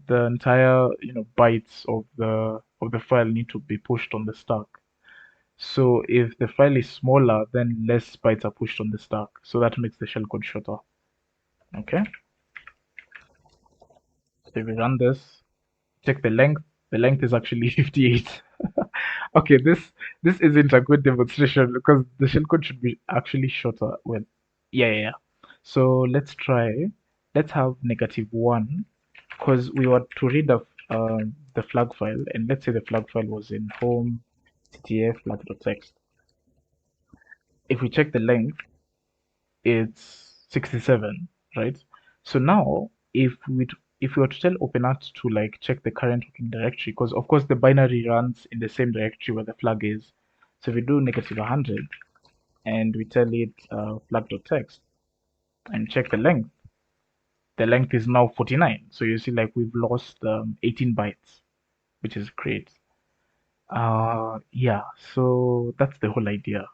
the entire bytes of the file need to be pushed on the stack. So if the file is smaller, then less bytes are pushed on the stack. So that makes the shellcode shorter. Okay. So if we run this, check the length. The length is actually 58. Okay, this isn't a good demonstration because the shellcode should be actually shorter. Well, yeah. So let's try. Let's have -1 because we want to read the flag file, and let's say the flag file was in home CTF flag.txt. If we check the length, it's 67, right? So now if we were to tell OpenArt to like check the current working directory, because of course the binary runs in the same directory where the flag is. So if we do -100 and we tell it flag.txt and check the length is now 49. So you see like we've lost 18 bytes, which is great. Yeah, so that's the whole idea.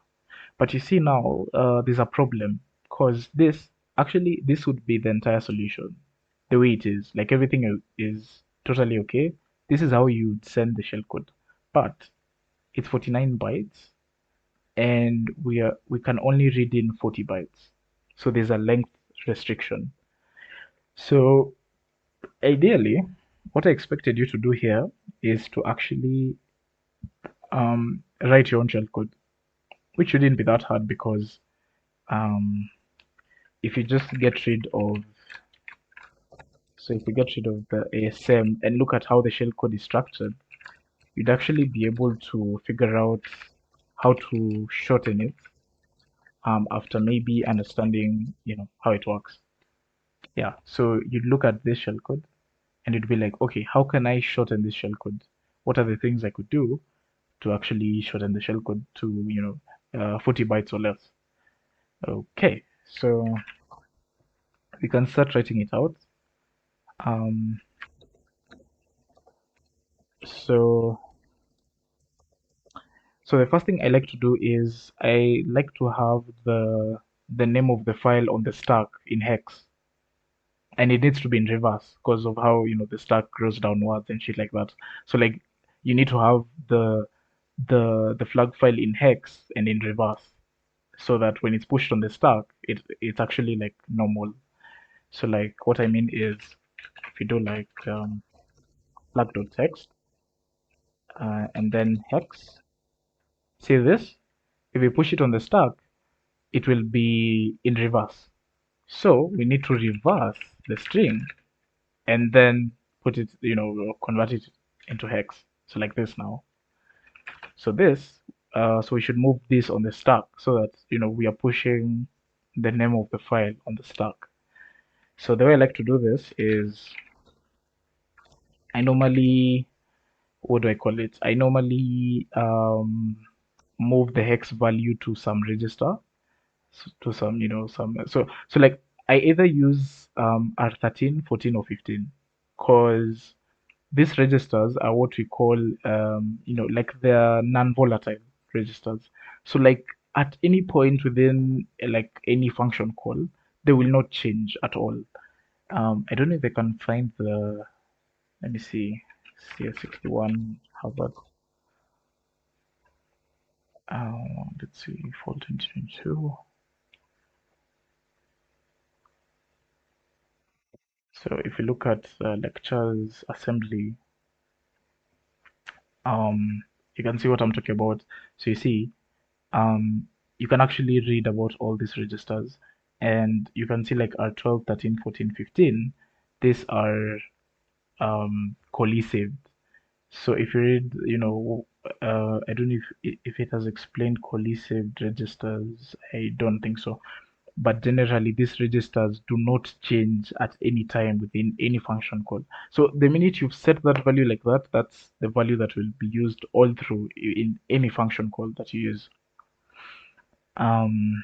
But you see now, there's a problem because this would be the entire solution. The way it is, like everything is totally okay. This is how you would send the shellcode, but it's 49 bytes, and we can only read in 40 bytes. So there's a length restriction. So ideally, what I expected you to do here is to actually write your own shellcode, which shouldn't be that hard because um, if you just get rid of so if you get rid of the ASM and look at how the shellcode is structured, you'd actually be able to figure out how to shorten it after maybe understanding, how it works. Yeah, so you'd look at this shellcode and you'd be like, okay, how can I shorten this shellcode? What are the things I could do to actually shorten the shellcode to, 40 bytes or less? Okay, so we can start writing it out. Um, so So the first thing I like to do is I like to have the name of the file on the stack in hex, and it needs to be in reverse because of how the stack grows downwards and shit like that. So like you need to have the flag file in hex and in reverse so that when it's pushed on the stack, it's actually like normal. So like what I mean is if you do like flag.txt and then hex, see this? If we push it on the stack, it will be in reverse. So we need to reverse the string and then put it, convert it into hex. So like this now. So so we should move this on the stack so that, we are pushing the name of the file on the stack. So the way I like to do this is I normally, what do I call it? I normally move the hex value to some register to some so like I either use R13, 14, or 15 because these registers are what we call like they're non-volatile registers. So like at any point within like any function call, they will not change at all. I don't know if I can find the, let me see, CS61 Harvard. Let's see, fall 2022. So if you look at lectures assembly, um, you can see what I'm talking about. So you see, you can actually read about all these registers, and you can see like R12, 13, 14, 15. These are coalesced. So if you read, I don't know if it has explained coalesced registers. I don't think so. But generally these registers do not change at any time within any function call. So the minute you've set that value like that, that's the value that will be used all through in any function call that you use. Um,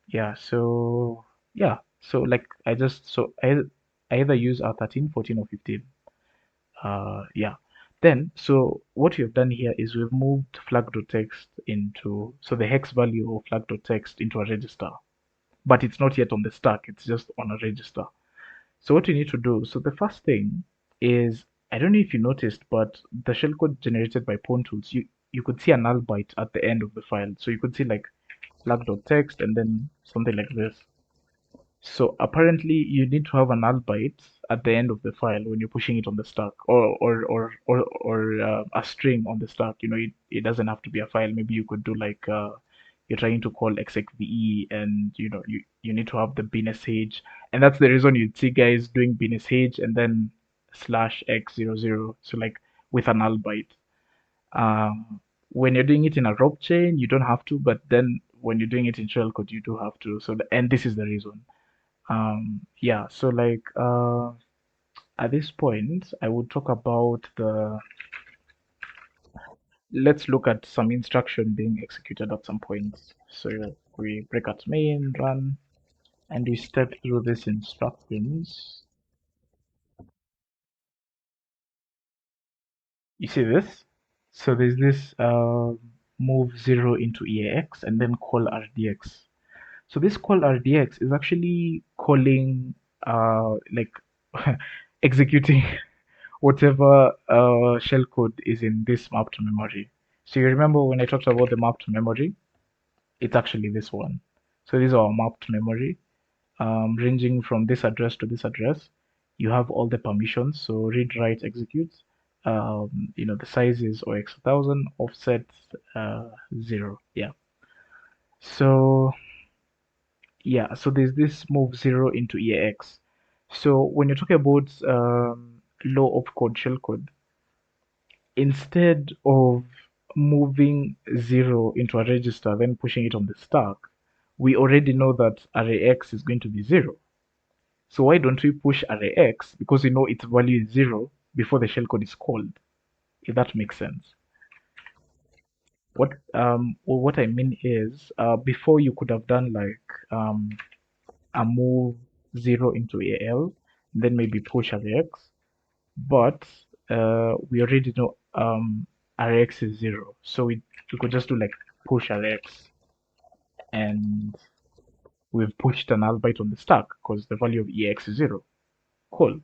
yeah, so yeah, so like I either use R13, 14, or 15. Yeah. Then, so what we've done here is we've moved flag.txt into, so the hex value of flag.txt into a register, but it's not yet on the stack, it's just on a register. So what you need to do, so the first thing is, I don't know if you noticed, but the shellcode generated by Pwn tools, you could see a null byte at the end of the file. So you could see like flag.txt and then something like this. So apparently you need to have a null byte at the end of the file when you're pushing it on the stack, or a string on the stack. It doesn't have to be a file. Maybe you could do like you're trying to call execve, and you need to have the bin.sh, and that's the reason you'd see guys doing bin.sh and then /x00, so like with a null byte. When you're doing it in a rope chain, you don't have to, but then when you're doing it in shellcode, you do have to. And this is the reason. Yeah, so like at this point, I would talk about let's look at some instruction being executed at some point. So we break at main, run, and we step through these instructions. You see this? So there's this move 0 into EAX and then call RDX. So this call RDX is actually calling like executing whatever shellcode is in this map to memory. So you remember when I talked about the map to memory? It's actually this one. So this is our map to memory, ranging from this address to this address. You have all the permissions, so read, write, execute. The size is OX1000, offset 0. So so there's this move 0 into EAX. So when you're talking about low opcode shellcode, instead of moving 0 into a register, then pushing it on the stack, we already know that array X is going to be 0. So why don't we push array X, because we know its value is 0, before the shellcode is called, if that makes sense. What I mean is, before you could have done like a move 0 into AL, then maybe push array X, but we already know Rx is 0, so we could just do like push Rx, and we've pushed an null byte on the stack because the value of EX is 0. Cool.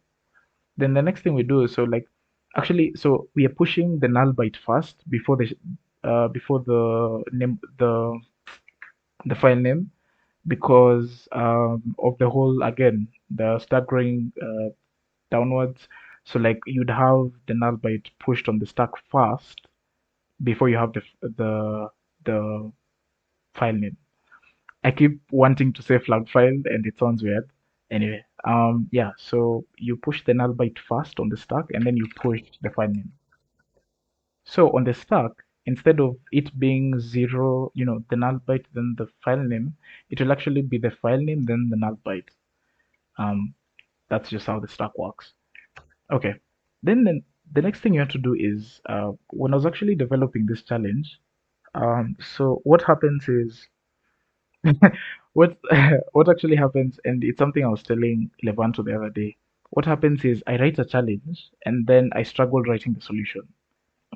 Then the next thing we do is, so like actually, so we are pushing the null byte first before the name, the file name, because of the whole, again, the stack growing downwards. So like you'd have the null byte pushed on the stack first before you have the file name. I keep wanting to say flag file and it sounds weird. Anyway, yeah, so you push the null byte first on the stack and then you push the file name. So on the stack, instead of it being 0, the null byte, then the file name, it will actually be the file name, then the null byte. That's just how the stack works. Okay. The next thing you have to do is, when I was actually developing this challenge, so what happens is, what what actually happens, and it's something I was telling Levanto the other day. What happens is I write a challenge and then I struggle writing the solution.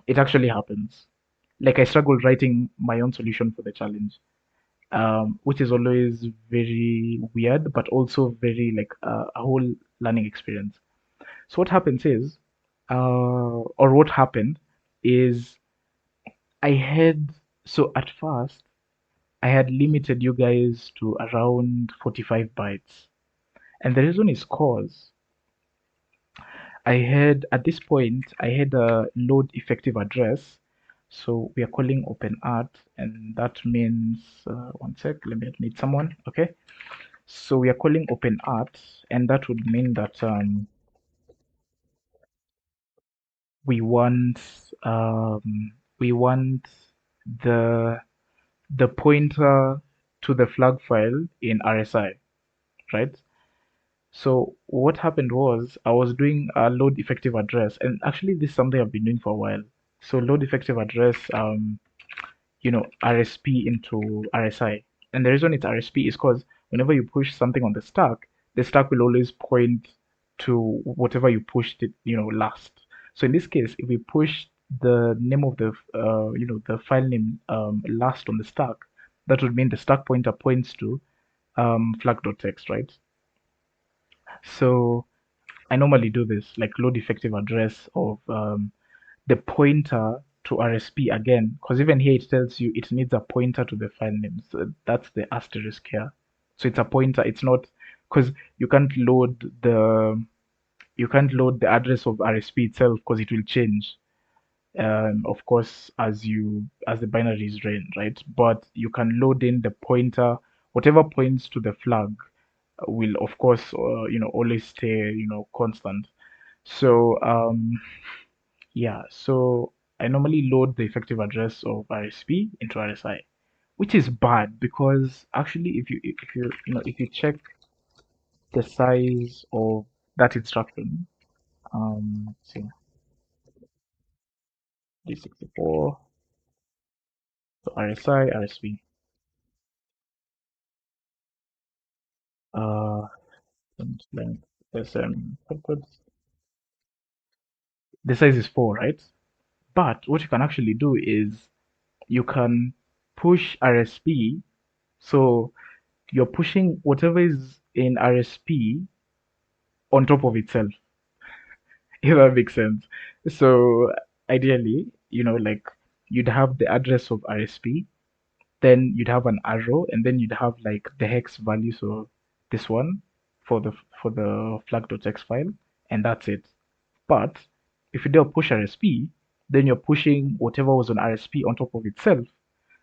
It actually happens. Like I struggle writing my own solution for the challenge, which is always very weird, but also very like a whole learning experience. So what happens is, or what happened is, I had, so at first, I had limited you guys to around 45 bytes. And the reason is cause at this point, I had a load effective address. So we are calling open art, and that means, one sec, let me admit someone, okay? So we are calling open art, and that would mean that we want we want the the pointer to the flag file in RSI, right? So what happened was I was doing a load effective address, and actually this is something I've been doing for a while. So load effective address, RSP into RSI. And the reason it's RSP is because whenever you push something on the stack will always point to whatever you pushed it, last. So in this case, if we push the name of the file name last on the stack, that would mean the stack pointer points to flag.txt, right? So I normally do this, like load effective address of the pointer to RSP again, because even here it tells you it needs a pointer to the file name. So that's the asterisk here. So it's a pointer. It's not because you can't load the address of RSP itself because it will change. Of course, as the binary is ran, right? But you can load in the pointer, whatever points to the flag will of course always stay constant. So yeah, so I normally load the effective address of RSP into RSI, which is bad because actually if you check the size of that instruction, let's see, D64, so RSI, RSP, uh, and length, SM records. The size is 4, right? But what you can actually do is you can push RSP, so you're pushing whatever is in RSP on top of itself, if that makes sense. So ideally, like you'd have the address of RSP, then you'd have an arrow, and then you'd have like the hex value, so this one for the flag.txt file, and that's it. But if you do a push RSP, then you're pushing whatever was on RSP on top of itself.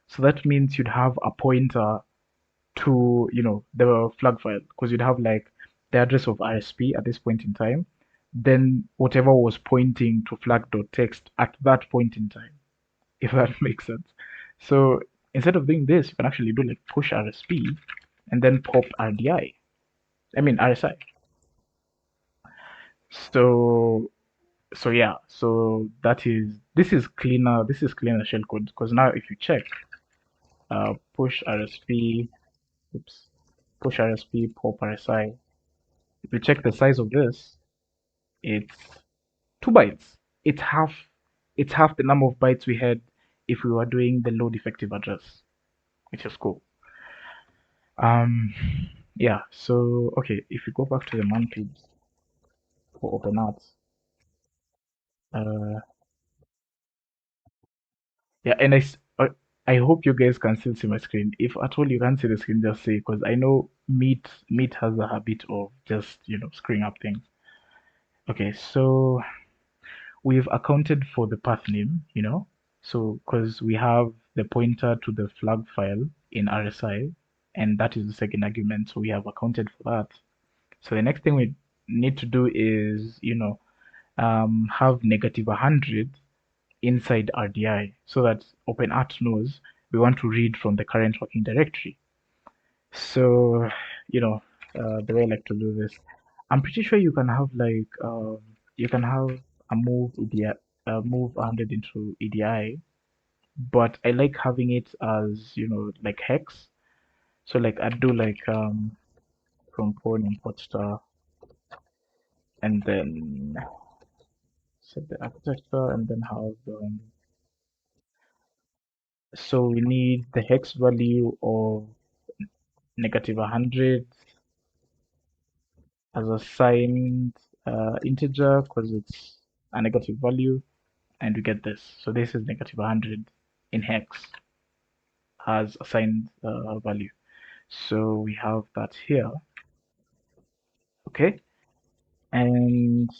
So that means you'd have a pointer to the flag file, because you'd have like the address of RSP at this point in time, then whatever was pointing to flag.txt at that point in time, if that makes sense. So instead of doing this, you can actually do like push RSP and then pop RDI. I mean RSI. So yeah, so this is cleaner. This is cleaner shellcode because now if you check push RSP, oops, push RSP pop RSI. If you check the size of this, it's 2 bytes. It's half the number of bytes we had if we were doing the load effective address, which is cool. Yeah. So okay, if you go back to the man page for OpenArts, uh, yeah, and I hope you guys can still see my screen. If at all you can't see the screen, just say because I know Meet has a habit of just screwing up things. Okay, so we've accounted for the path name, so because we have the pointer to the flag file in RSI, and that is the second argument, so we have accounted for that. So the next thing we need to do is, have -100 inside RDI so that OpenArt knows we want to read from the current working directory. So, you know, the way I like to do this, I'm pretty sure you can have like you can have a move EDI, move 100 into EDI, but I like having it as like hex. So like I'd do like from Pwn import star and then set the architecture and then have so we need the hex value of -100 as a signed integer because it's a negative value, and we get this. So this is -100 in hex as a signed value. So we have that here, okay? And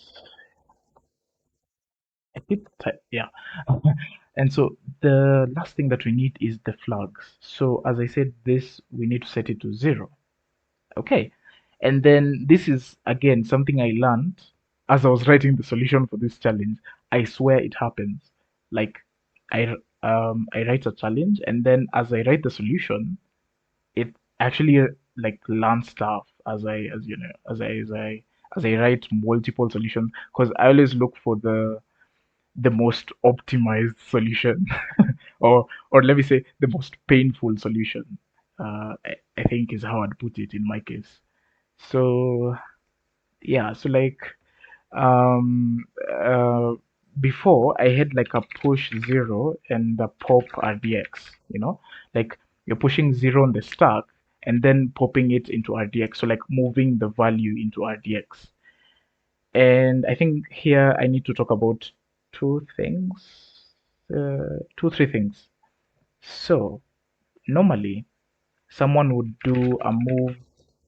I did type, yeah. And so the last thing that we need is the flags. So as I said, this we need to set it to 0. Okay. And then this is again something I learned as I was writing the solution for this challenge. I swear it happens. Like I write a challenge and then as I write the solution, it actually like learns stuff as I write multiple solutions because I always look for the most optimized solution or let me say the most painful solution. I think is how I'd put it in my case. So yeah, so like um uh before I had like a push 0 and a pop RDX, like you're pushing 0 on the stack and then popping it into RDX, so like moving the value into RDX. And I think here I need to talk about two things, three things. So normally someone would do a move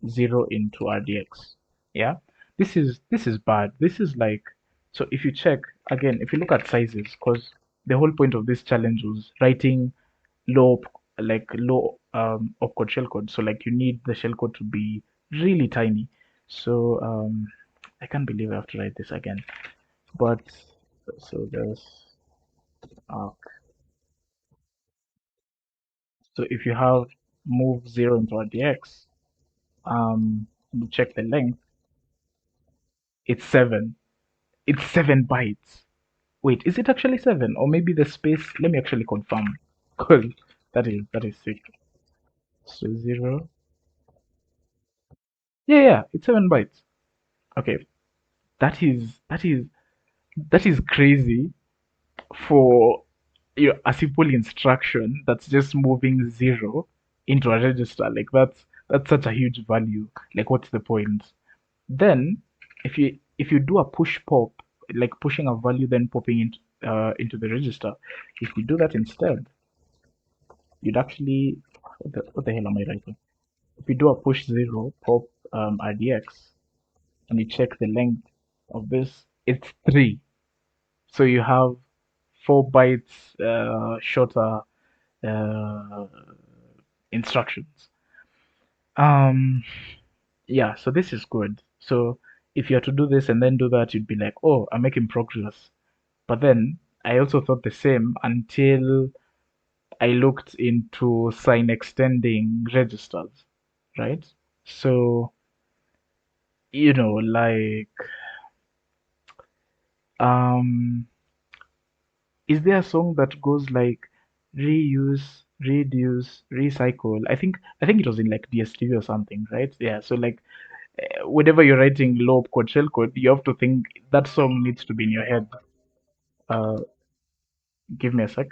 0 into RDX. Yeah, this is bad. This is like, so if you check again, if you look at sizes, because the whole point of this challenge was writing low low opcode shellcode. So like you need the shellcode to be really tiny. So I can't believe I have to write this again. But so there's uh, so if you have move 0 into RDX, you check the length, it's 7. It's 7 bytes. Wait, is it actually 7? Or maybe the space, let me actually confirm. Because that is sick. So 0. Yeah, yeah, it's 7 bytes. Okay. That is crazy for a simple instruction that's just moving 0 into a register. Like that's such a huge value. Like what's the point? Then if you do a push pop, like pushing a value then popping into the register, if you do that instead, you'd actually, what the hell am I writing? If you do a push 0 pop RDX and you check the length of this, it's 3. So you have 4 bytes shorter uh, instructions. Um, yeah, so this is good. So if you are to do this and then do that, you'd be like, oh, I'm making progress. But then I also thought the same until I looked into sign extending registers, right? So, like, um, is there a song that goes like reuse, reduce, recycle? I think it was in like DSTV or something, right? Yeah. So like whenever you're writing low code shell code, you have to think that song needs to be in your head. Uh, give me a sec.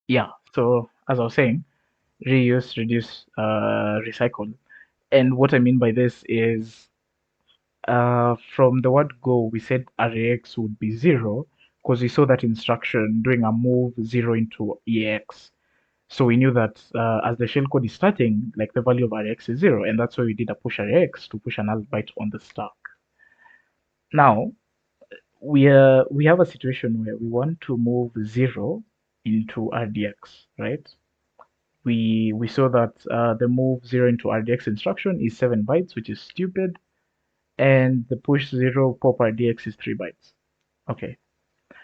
Yeah. So as I was saying, reuse, reduce, recycle. And what I mean by this is, from the word go, we said arrayx would be 0 because we saw that instruction doing a move 0 into ex. So we knew that as the shellcode is starting, like the value of arrayx is 0, and that's why we did a push arrayx to push another byte on the stack. Now we have a situation where we want to move 0 into RDX, right? We saw that the move 0 into RDX instruction is 7 bytes, which is stupid, and the push 0 pop RDX is 3 bytes. Okay.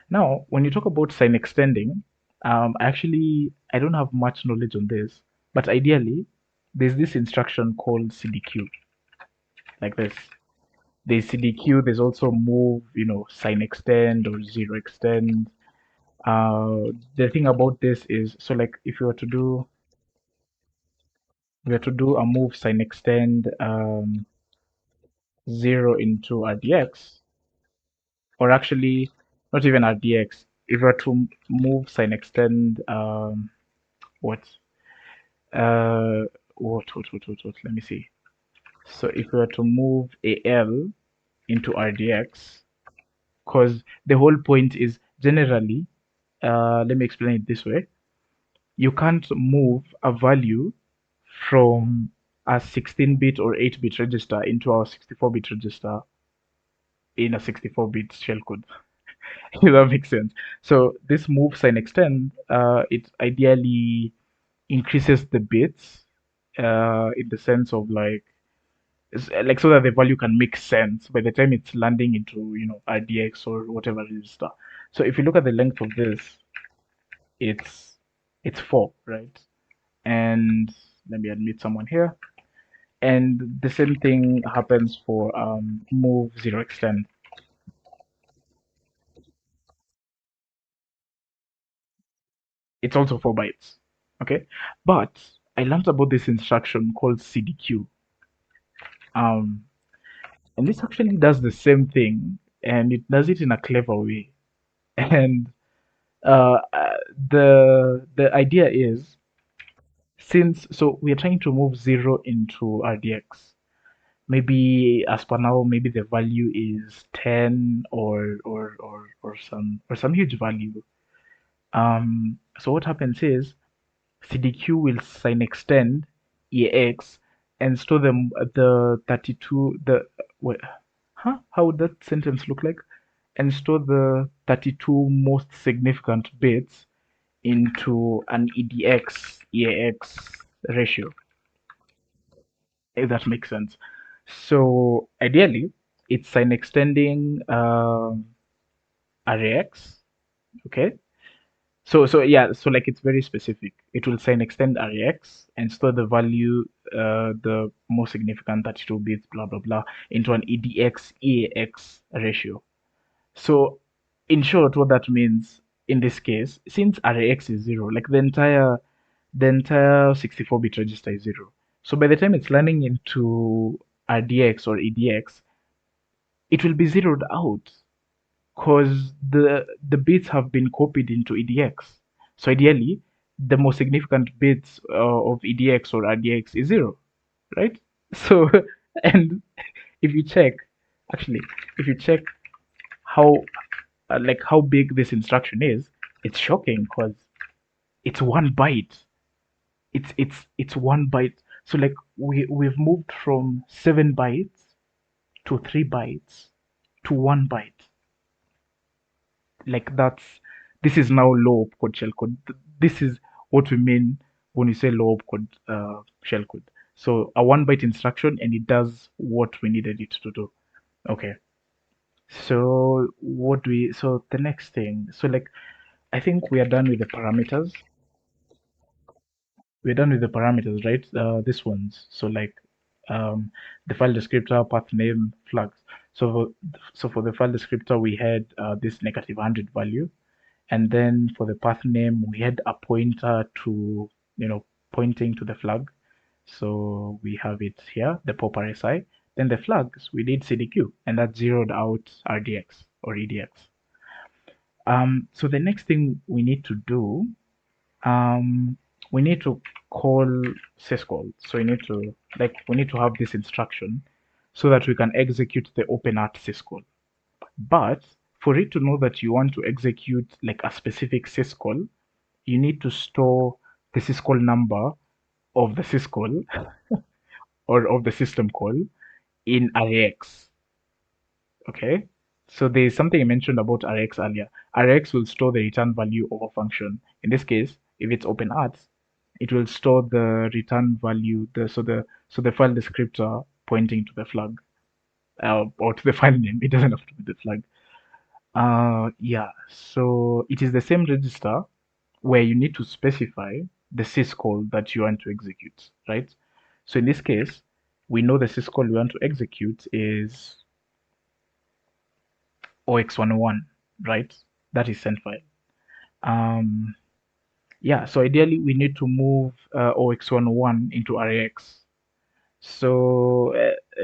Now, when you talk about sign extending, actually, I don't have much knowledge on this, but ideally, there's this instruction called CDQ, like this. There's CDQ, there's also move, sign extend or 0 extend. The thing about this is, so like if you were to do a move sign extend 0 into RDX, or actually not even RDX, if you were to move sign extend what uh what, let me see. So if we were to move AL into RDX, because the whole point is generally, let me explain it this way. You can't move a value from a 16-bit or 8-bit register into our 64-bit register in a 64-bit shellcode. If that makes sense. So this move sign extend, it ideally increases the bits in the sense of like so that the value can make sense by the time it's landing into RDX or whatever register. So if you look at the length of this, it's it's 4, right? And let me admit someone here. And the same thing happens for move 0 extend. It's also 4 bytes. Okay, but I learned about this instruction called CDQ. Um, and this actually does the same thing, and it does it in a clever way. And Uh, uh, the idea is, since so we are trying to move 0 into RDX. Maybe as per now, maybe the value is 10 or some huge value. So what happens is CDQ will sign extend EAX and store the 32 the wait, huh? How would that sentence look like? And store the 32 most significant bits into an EDX EAX ratio, if that makes sense. So ideally, it's sign extending RAX. Okay. So yeah, so like it's very specific. It will sign extend RAX and store the value, the most significant 32 bits, blah blah blah, into an EDX EAX ratio. So in short, what that means in this case, since RAX is zero, like the entire 64-bit register is zero. So by the time it's landing into RDX or EDX, it will be zeroed out because the bits have been copied into EDX. So ideally, the most significant bits of EDX or RDX is zero, right? So, and if you check, actually, if you check how like how big this instruction is, it's shocking because it's 1 byte. It's 1 byte. So like we've moved from 7 bytes to 3 bytes to 1 byte. Like this is now low opcode shellcode. This is what we mean when we say low opcode shellcode. So a 1 byte instruction and it does what we needed it to do. Okay. So what do we? So the next thing. So like I think we are done with the parameters. We're done with the parameters, right? This ones. So like the file descriptor, path name, flags. So for the file descriptor, we had this -100 value, and then for the path name, we had a pointer to, pointing to the flag. So we have it here, the pop RSI. Then the flags, we did CDQ, and that zeroed out RDX or EDX. So the next thing we need to do, um, we need to call syscall. So we need to have this instruction so that we can execute the openart syscall. But for it to know that you want to execute like a specific syscall, you need to store the syscall number of the syscall or of the system call in arrayx. Okay. So there is something I mentioned about arrayx earlier. Arrayx will store the return value of a function. In this case, if it's openart, it will store the return value, the file descriptor pointing to the flag, or to the file name. It doesn't have to be the flag. Yeah. So it is the same register where you need to specify the syscall that you want to execute, right? So in this case, we know the syscall we want to execute is OX101, right? That is sendfile. Um, yeah, so ideally we need to move OX101 into RAX. So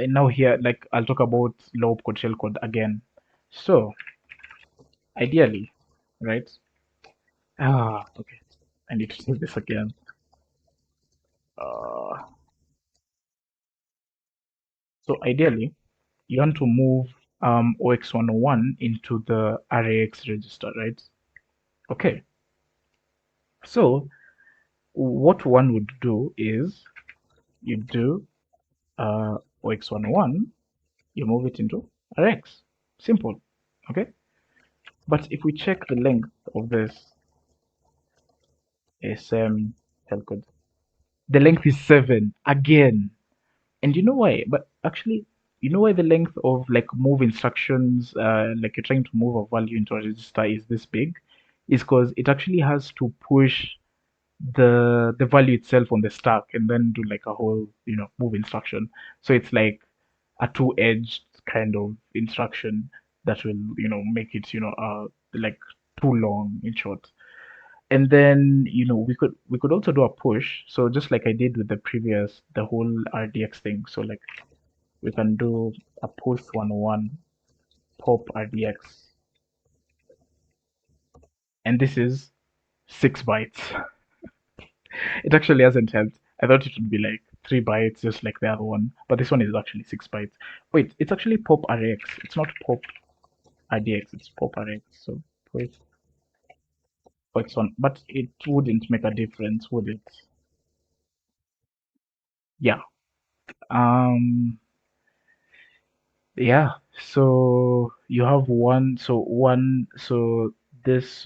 now here, like I'll talk about low code shellcode again. So ideally, right? Okay. I need to do this again. Uh, so ideally, you want to move OX101 into the RAX register, right? Okay. So what one would do is you do OX101, you move it into RX. Simple. Okay. But if we check the length of this SM shellcode, the length is 7 again. And you know why? But actually, you know why the length of like move instructions, like you're trying to move a value into a register is this big? Is because it actually has to push the value itself on the stack and then do like a whole, move instruction. So it's like a two-edged kind of instruction that will, make it, like too long in short. And then, we could also do a push. So just like I did with the whole RDX thing. So like we can do a push 101 pop RDX. and this is 6 bytes. It actually hasn't helped. I thought it would be like 3 bytes, just like the other one, but this one is actually 6 bytes. Wait, it's actually pop RX. It's not pop IDX. It's pop RX. So wait, oh, it's on, but it wouldn't make a difference, would it? Yeah. Um. Yeah. So you have one. This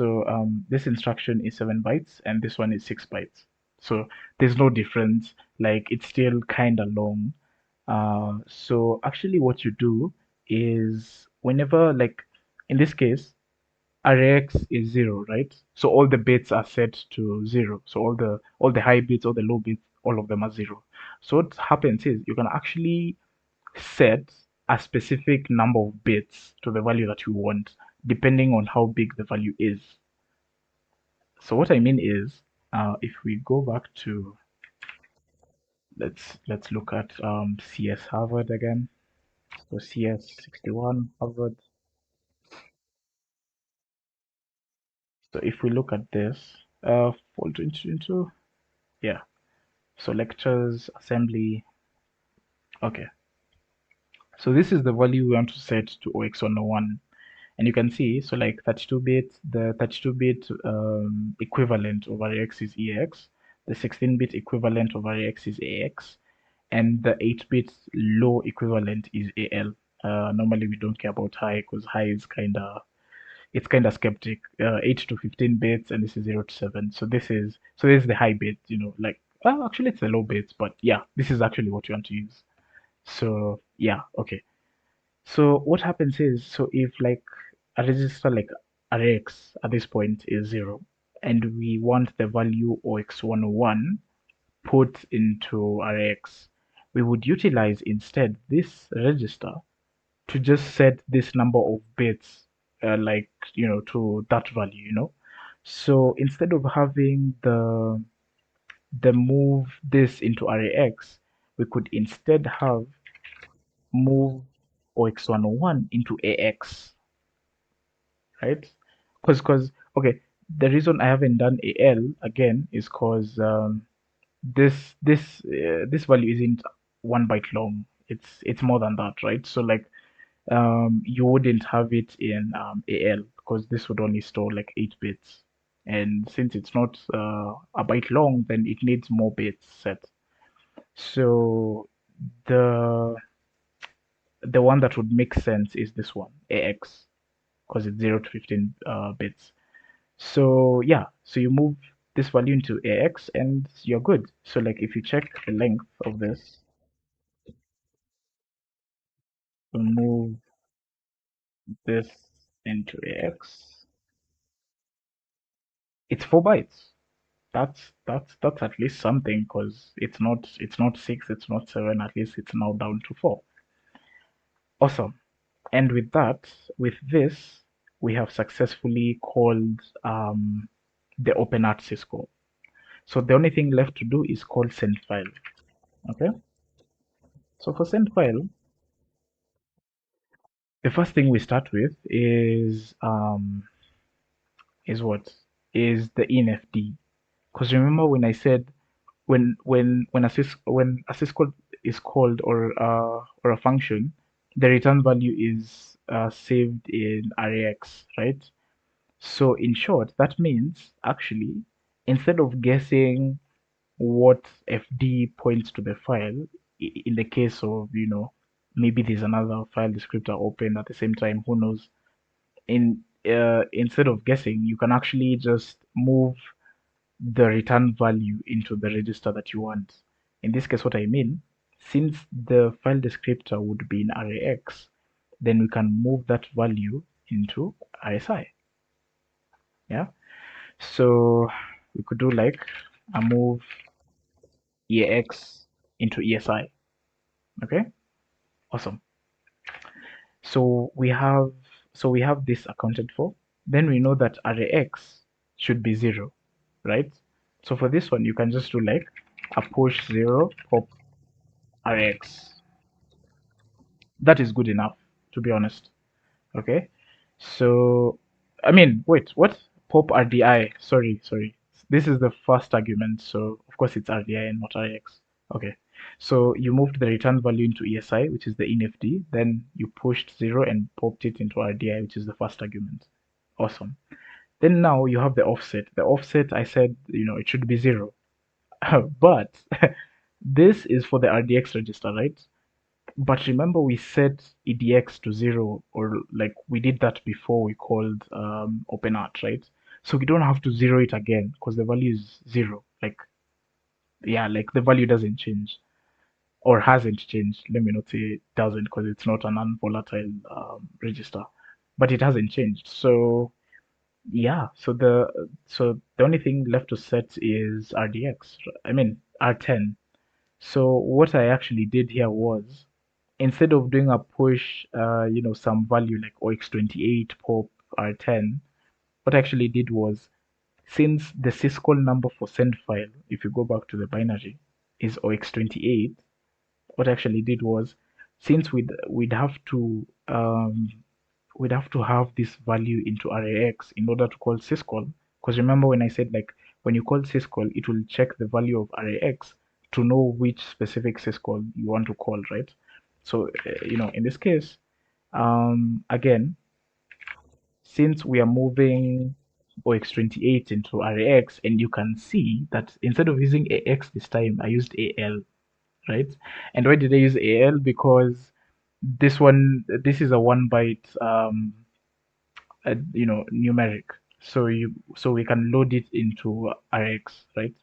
instruction is 7 bytes, and this one is 6 bytes. So there's no difference. Like it's still kind of long. So actually what you do is whenever, like in this case, RX is 0, right? So all the bits are set to 0. So all the high bits, all the low bits, all of them are 0. So what happens is you can actually set a specific number of bits to the value that you want, depending on how big the value is. So what I mean is, if we go back to, let's look at CS Harvard again. So CS61 Harvard. So if we look at this, fall into yeah. So lectures, assembly. Okay. So this is the value we want to set to OX101. And you can see, so like 32-bit, the 32-bit equivalent of RX is EX, the 16-bit equivalent of RX is AX, and the 8-bit low equivalent is AL. Normally we don't care about high because high is kind of skeptic. 8 to 15 bits, and this is 0 to 7. So this is the high bit, like actually it's the low bits, but yeah, this is actually what you want to use. So yeah, okay. So what happens is, so if like a register like RX at this point is 0, and we want the value OX101 put into RX, we would utilize instead this register to just set this number of bits, like, to that value. So instead of having the move this into RAX, we could instead have move OX101 into AX, right? Because okay, the reason I haven't done AL again is because this value isn't 1 byte long. It's more than that, right? So like you wouldn't have it in AL because this would only store like 8 bits. And since it's not a byte long, then it needs more bits set. So the the one that would make sense is this one, AX, because it's 0 to 15 bits. So yeah, so you move this value into AX and you're good. So like if you check the length of this, we move this into AX, it's 4 bytes. That's at least something because it's not 6, it's not 7, at least it's now down to 4. Awesome. And with this, we have successfully called the OpenArt syscall. So the only thing left to do is call sendfile. Okay. So for sendfile, the first thing we start with is what is the infd. Because remember when I said when a syscall is called or a function, the return value is saved in arrax, right? So in short, that means actually instead of guessing what fd points to the file, in the case of maybe there's another file descriptor open at the same time, who knows? Instead of guessing, you can actually just move the return value into the register that you want. In this case, what I mean, since the file descriptor would be in arrayx, then we can move that value into RSI. Yeah. So we could do like a move EAX into ESI. Okay. Awesome. So we have this accounted for. Then we know that arrayx should be 0, right? So for this one, you can just do like a push 0 pop RX. That is good enough, to be honest. Okay. So, I mean, wait, what? pop RDI. Sorry. This is the first argument, so of course it's RDI and not RX. Okay. So you moved the return value into ESI, which is the INFD, then you pushed 0 and popped it into RDI, which is the first argument. Awesome. Then now you have the offset. The offset, I said, it should be 0. But this is for the RDX register, right? But remember we set EDX to 0, or like we did that before we called OpenArt, right? So we don't have to zero it again because the value is 0. Like, yeah, like the value doesn't change or hasn't changed. Let me not say it doesn't because it's not an unvolatile register, but it hasn't changed. So yeah, so the only thing left to set is RDX. I mean R10. So what I actually did here was, instead of doing a push, some value like OX28 pop R10, what I actually did was, since the syscall number for send file, if you go back to the binary, is OX28, what I actually did was, since we'd have to have this value into RAX in order to call syscall, because remember when I said, like, when you call syscall, it will check the value of RAX to know which specific syscall you want to call, right? So in this case, again, since we are moving OX28 into RAX, and you can see that instead of using AX this time, I used AL, right? And why did I use AL? Because this is a 1 byte numeric, so we can load it into RX, right?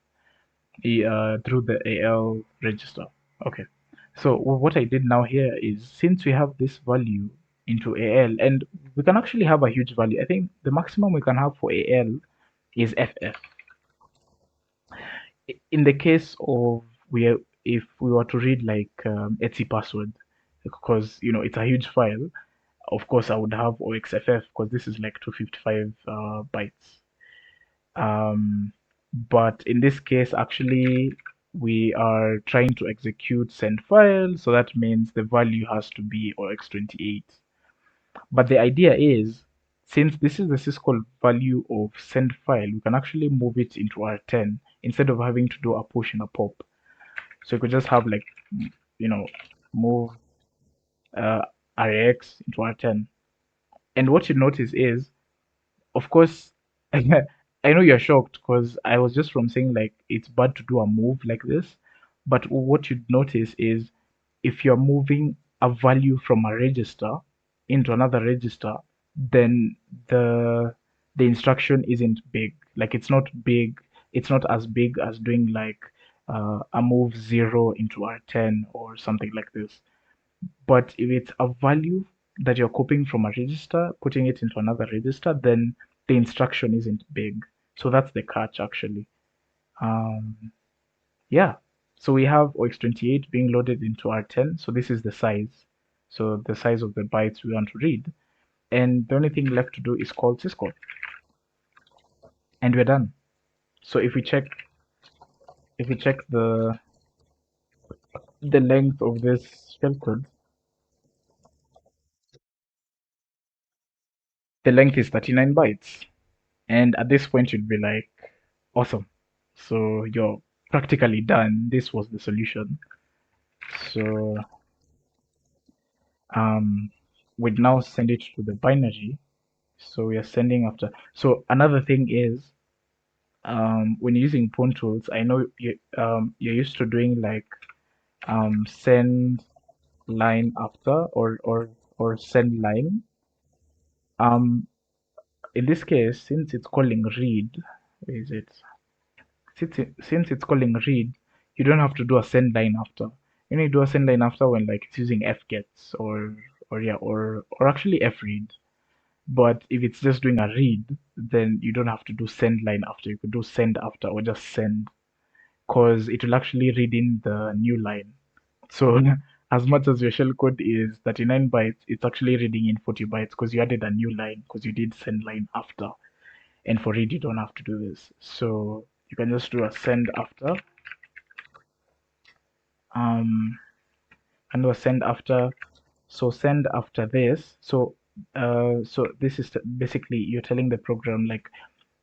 Through the AL register. Okay. So what I did now here is, since we have this value into AL, and we can actually have a huge value. I think the maximum we can have for AL is FF. In the case of, if we were to read like Etsy password, because it's a huge file, of course I would have OXFF because this is like 255 bytes. But in this case, actually, we are trying to execute send file, so that means the value has to be OX28. But the idea is, since this is the syscall value of send file, we can actually move it into R10 instead of having to do a push and a pop. So you could just have, like, move uh, RX into R10. And what you notice is, of course, I know you're shocked because I was just from saying like it's bad to do a move like this. But what you'd notice is, if you're moving a value from a register into another register, then the instruction isn't big. Like, it's not big. It's not as big as doing like a move 0 into R10 or something like this. But if it's a value that you're copying from a register, putting it into another register, then the instruction isn't big. So that's the catch, actually. Um, yeah. So we have OX28 being loaded into R10. So this is the size. So the size of the bytes we want to read. And the only thing left to do is call syscall. And we're done. So if we check the length of this shellcode, the length is 39 bytes. And at this point, you'd be like, awesome. So you're practically done. This was the solution. So um, we'd now send it to the binary. So we are sending after. So another thing is, when you're using Pwn tools, I know you're used to doing like send line after, or send line. Um, in this case, since it's calling read, where is it? Since it's calling read, you don't have to do a send line after. You need to do a send line after when like it's using fgets, or actually fread. But if it's just doing a read, then you don't have to do send line after. You could do send after, or just send, because it will actually read in the new line. So as much as your shellcode is 39 bytes, it's actually reading in 40 bytes because you added a new line because you did send line after. And for read, you don't have to do this. So you can just do a send after. Um, and do a send after. So send after this. So this is basically, you're telling the program like,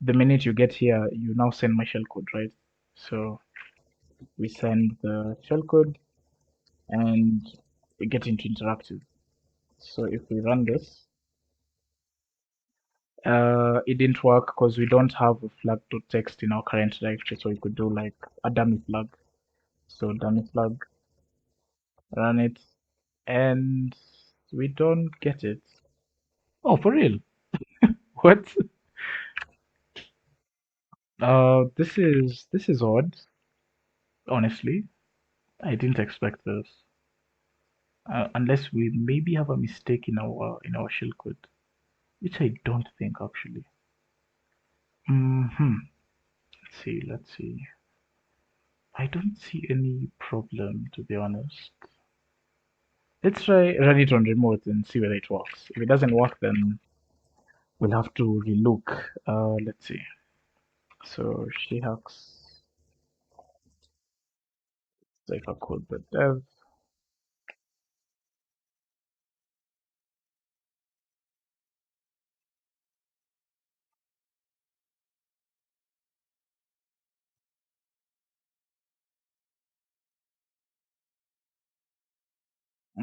the minute you get here, you now send my shellcode, right? So we send the shellcode and we get into interactive. So if we run this, it didn't work because we don't have a flag.txt in our current directory, so we could do like a dummy flag. So dummy flag, run it, and we don't get it. Oh, for real? What? This is odd. Honestly, I didn't expect this. Unless we maybe have a mistake in our shellcode, which I don't think actually. Let's see. Let's see. I don't see any problem, to be honest. Let's try run it on remote and see whether it works. If it doesn't work, then we'll have to relook. Let's see. So SheHacks cipher code the dev.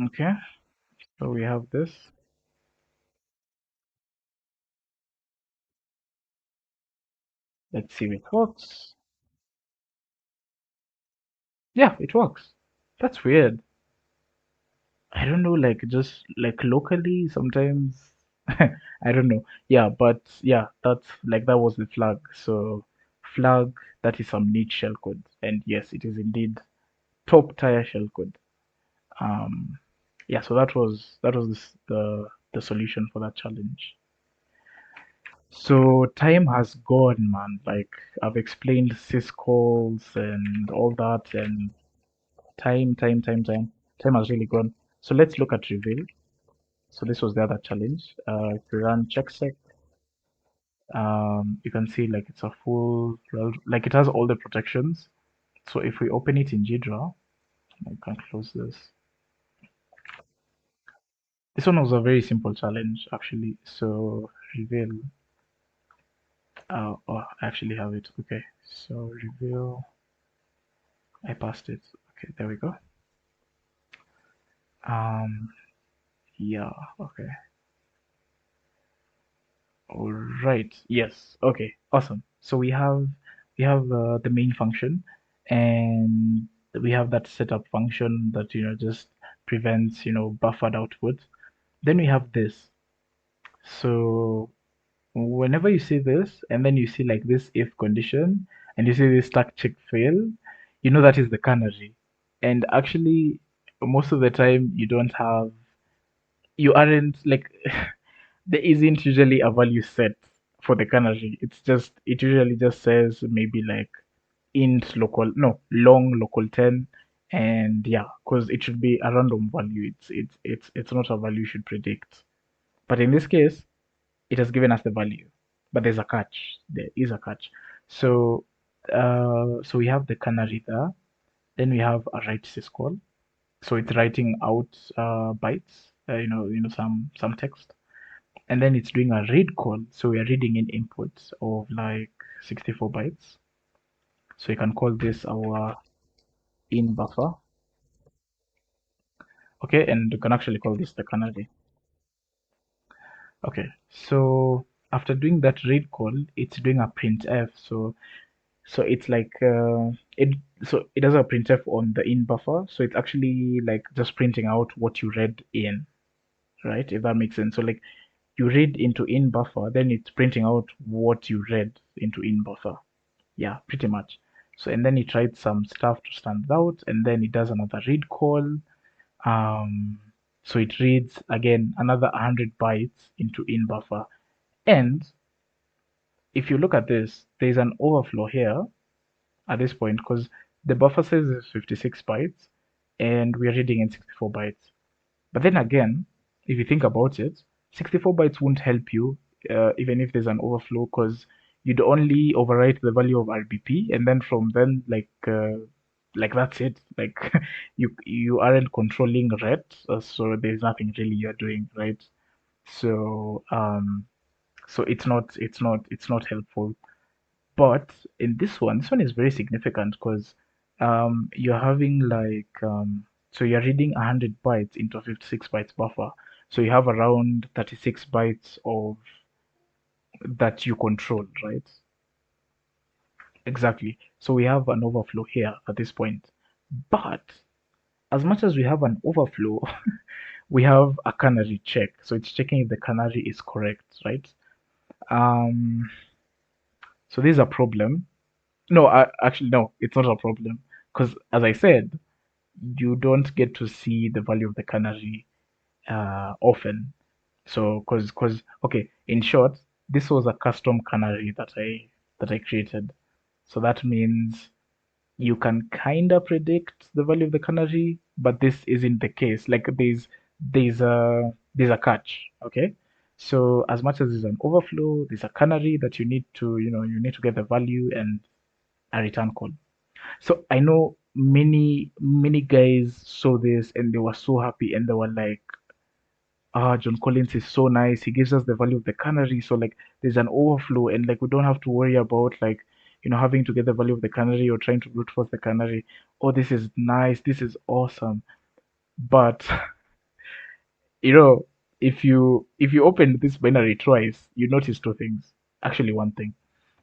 Okay, so we have this. Let's see if it works. Yeah, it works. That's weird. I don't know, like just like locally sometimes I don't know. Yeah, but yeah, that's like that was the flag. So flag, that is some neat shellcode. And yes, it is indeed top tier shellcode. Um yeah, so that was the solution for that challenge. So time has gone, man. Like I've explained syscalls and all that, and time has really gone. So let's look at reveal. So this was the other challenge. If we run checksec, you can see like it's a full, well, like it has all the protections. So if we open it in GDraw, I can close this. This one was a very simple challenge actually. So reveal. Oh, I actually have it. Okay. So reveal. I passed it. Okay, there we go. Um, yeah. Okay. All right. Yes. Okay. Awesome. So we have the main function, and we have that setup function that just prevents buffered output. Then we have this. So whenever you see this, and then you see like this if condition, and you see this stack check fail, you know that is the canary. And actually, most of the time you aren't like there isn't usually a value set for the canary. It usually just says maybe like int local, no, long local 10, and yeah, because it should be a random value. It's not a value you should predict. But in this case, it has given us the value. But there's a catch. There is a catch. So so we have the canary there. Then we have a write syscall. So it's writing out bytes, some text, and then it's doing a read call. So we are reading in inputs of like 64 bytes. So you can call this our in buffer. Okay, and you can actually call this the canary. Okay, so after doing that read call, it's doing a printf. So it's like it does a printf on the in buffer. So it's actually like just printing out what you read in, right? If that makes sense. So like you read into in buffer, then it's printing out what you read into in buffer. Yeah, pretty much. So and then it writes some stuff to stand out, and then it does another read call. Um, so it reads again another 100 bytes into in buffer. And if you look at this, there's an overflow here at this point because the buffer size is 56 bytes and we're reading in 64 bytes. But then again, if you think about it, 64 bytes won't help you even if there's an overflow because you'd only overwrite the value of RBP and then from then like that's it. Like you aren't controlling ret, so there's nothing really you're doing, right? So So it's not helpful. But in this one is very significant because you're having like so you're reading 100 bytes into a 56 bytes buffer. So you have around 36 bytes of that you control, right? Exactly. So we have an overflow here at this point. But as much as we have an overflow, we have a canary check. So it's checking if the canary is correct, right? Um, so this is a problem. No, actually, no, it's not a problem. Because as I said, you don't get to see the value of the canary often. So, okay, in short, this was a custom canary that I created. So that means you can kind of predict the value of the canary, but this isn't the case. Like there's a catch. Okay, so as much as there's an overflow, there's a canary that you need to get the value and a return call. So I know many guys saw this and they were so happy and they were like, John Collins is so nice. He gives us the value of the canary. So like there's an overflow and like we don't have to worry about like having to get the value of the canary or trying to brute force the canary. Oh, this is nice. This is awesome. But you know, if you open this binary twice, you notice two things. Actually, one thing.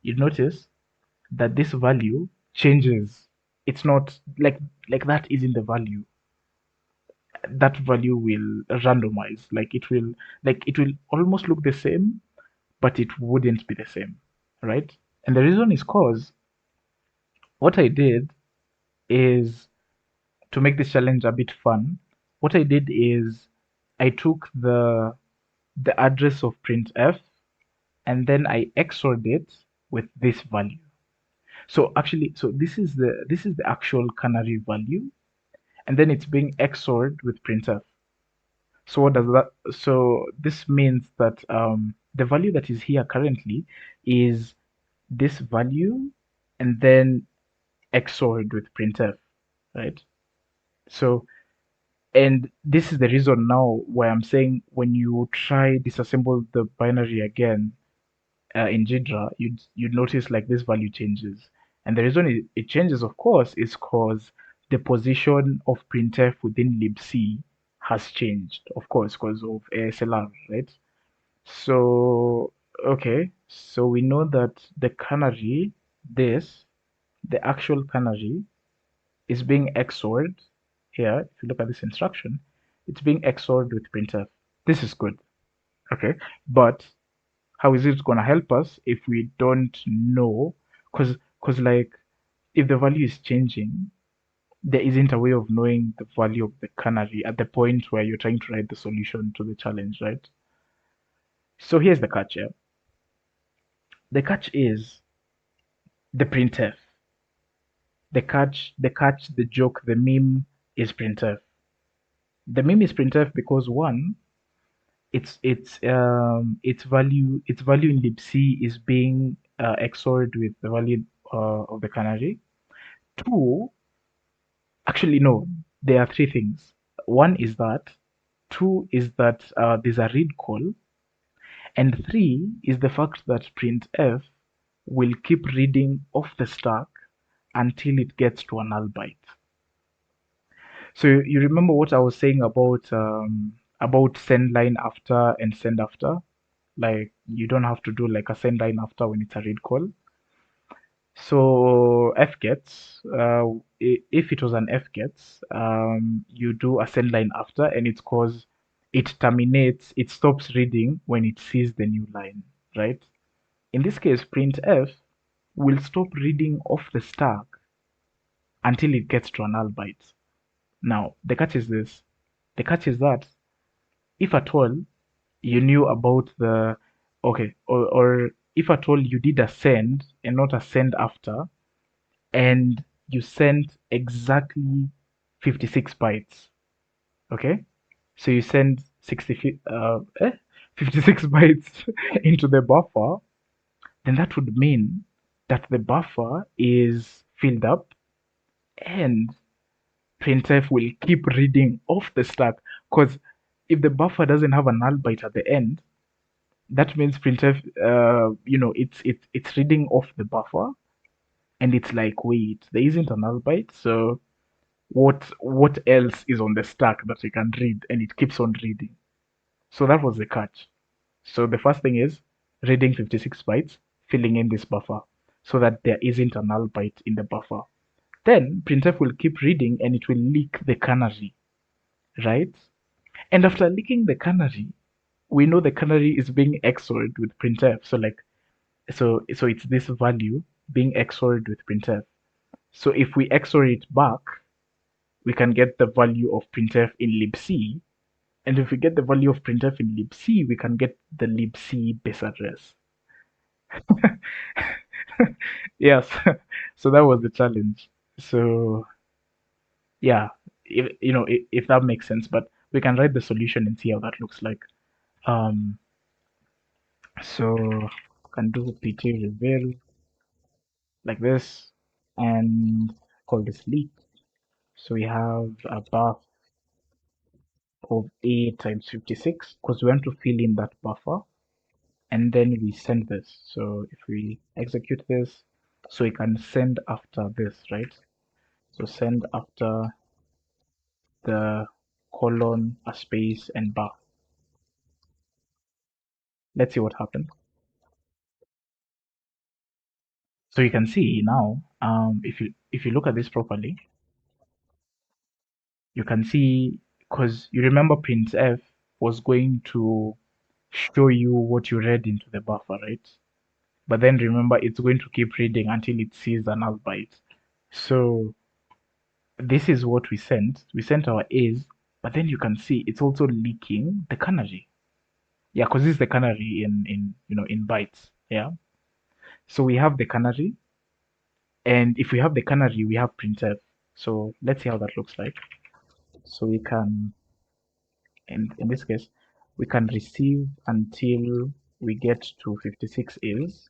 You notice that this value changes. It's not like that isn't the value. That value will randomize. Like it will almost look the same, but it wouldn't be the same, right? And the reason is cause what I did is to make this challenge a bit fun. What I did is I took the address of printf and then I XORed it with this value. So actually, so this is the actual canary value, and then it's being XORed with printf. So what does that? So this means that the value that is here currently is this value, and then XORed with printf, right? So, and this is the reason now why I'm saying when you try disassemble the binary again in Jidra, you'd notice like this value changes. And the reason it changes, of course, is because the position of printf within libc has changed, of course, because of ASLR, right? So, okay, so we know that the canary, the actual canary, is being XORed here. If you look at this instruction, it's being XORed with printf. This is good, okay? But how is it going to help us if we don't know? Because like if the value is changing, there isn't a way of knowing the value of the canary at the point where you're trying to write the solution to the challenge, right? So here's the catch here. The catch is the printf. The joke, the meme is printf. The meme is printf because one, its value in libc is being XORed with the value of the canary. Two, actually no, there are three things. One is that. Two is that there's a read call, and three is the fact that printf will keep reading off the stack until it gets to a null byte. So you remember what I was saying about send line after and send after? Like you don't have to do like a send line after when it's a read call. So fgets, if it was an fgets, you do a send line after, and it's cause it stops reading when it sees the new line, right? In this case, printf will stop reading off the stack until it gets to a null byte. Now, the catch is this. The catch is that if at all you knew about the okay, or if at all you did a send and not a send after, and you sent exactly 56 bytes, okay? So you send 56 bytes into the buffer, then that would mean that the buffer is filled up and printf will keep reading off the stack, because if the buffer doesn't have a null byte at the end, That means printf, it's reading off the buffer, and it's like, wait, there isn't a null byte, so what else is on the stack that we can read? And it keeps on reading. So that was the catch. So the first thing is reading 56 bytes, filling in this buffer so that there isn't a null byte in the buffer. Then printf will keep reading and it will leak the canary, right? And after leaking the canary, we know the canary is being XORed with printf. So it's this value being XORed with printf. So if we XOR it back, we can get the value of printf in libc. And if we get the value of printf in libc, we can get the libc base address. Yes. So that was the challenge. So yeah, if that makes sense, but we can write the solution and see how that looks like. Um, so can do pt reveal like this and call this leak. So we have a buff of a times 56 because we want to fill in that buffer, and then we send this. So if we execute this, so we can send after this, right? So send after the colon, a space, and bar. Let's see what happened. So you can see now, if you look at this properly, you can see, because you remember printf was going to show you what you read into the buffer, right? But then remember, it's going to keep reading until it sees an null byte. So this is what we sent. We sent our A's, but then you can see it's also leaking the canary. Yeah, because this is the canary in bytes. Yeah. So we have the canary, and if we have the canary, we have printf. So let's see how that looks like. So we can, in this case, we can receive until we get to 56 is.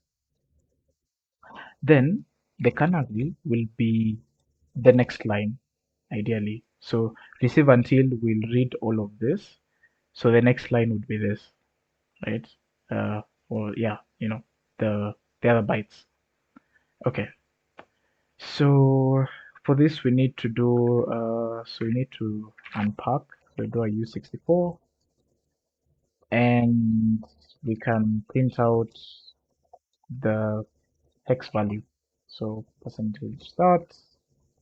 Then the canary will be the next line, ideally. So receive until will read all of this. So the next line would be this, right? Or yeah, the the other bytes. Okay. So for this we need to do so we need to unpack. We do a U64 and we can print out the hex value. So percentage start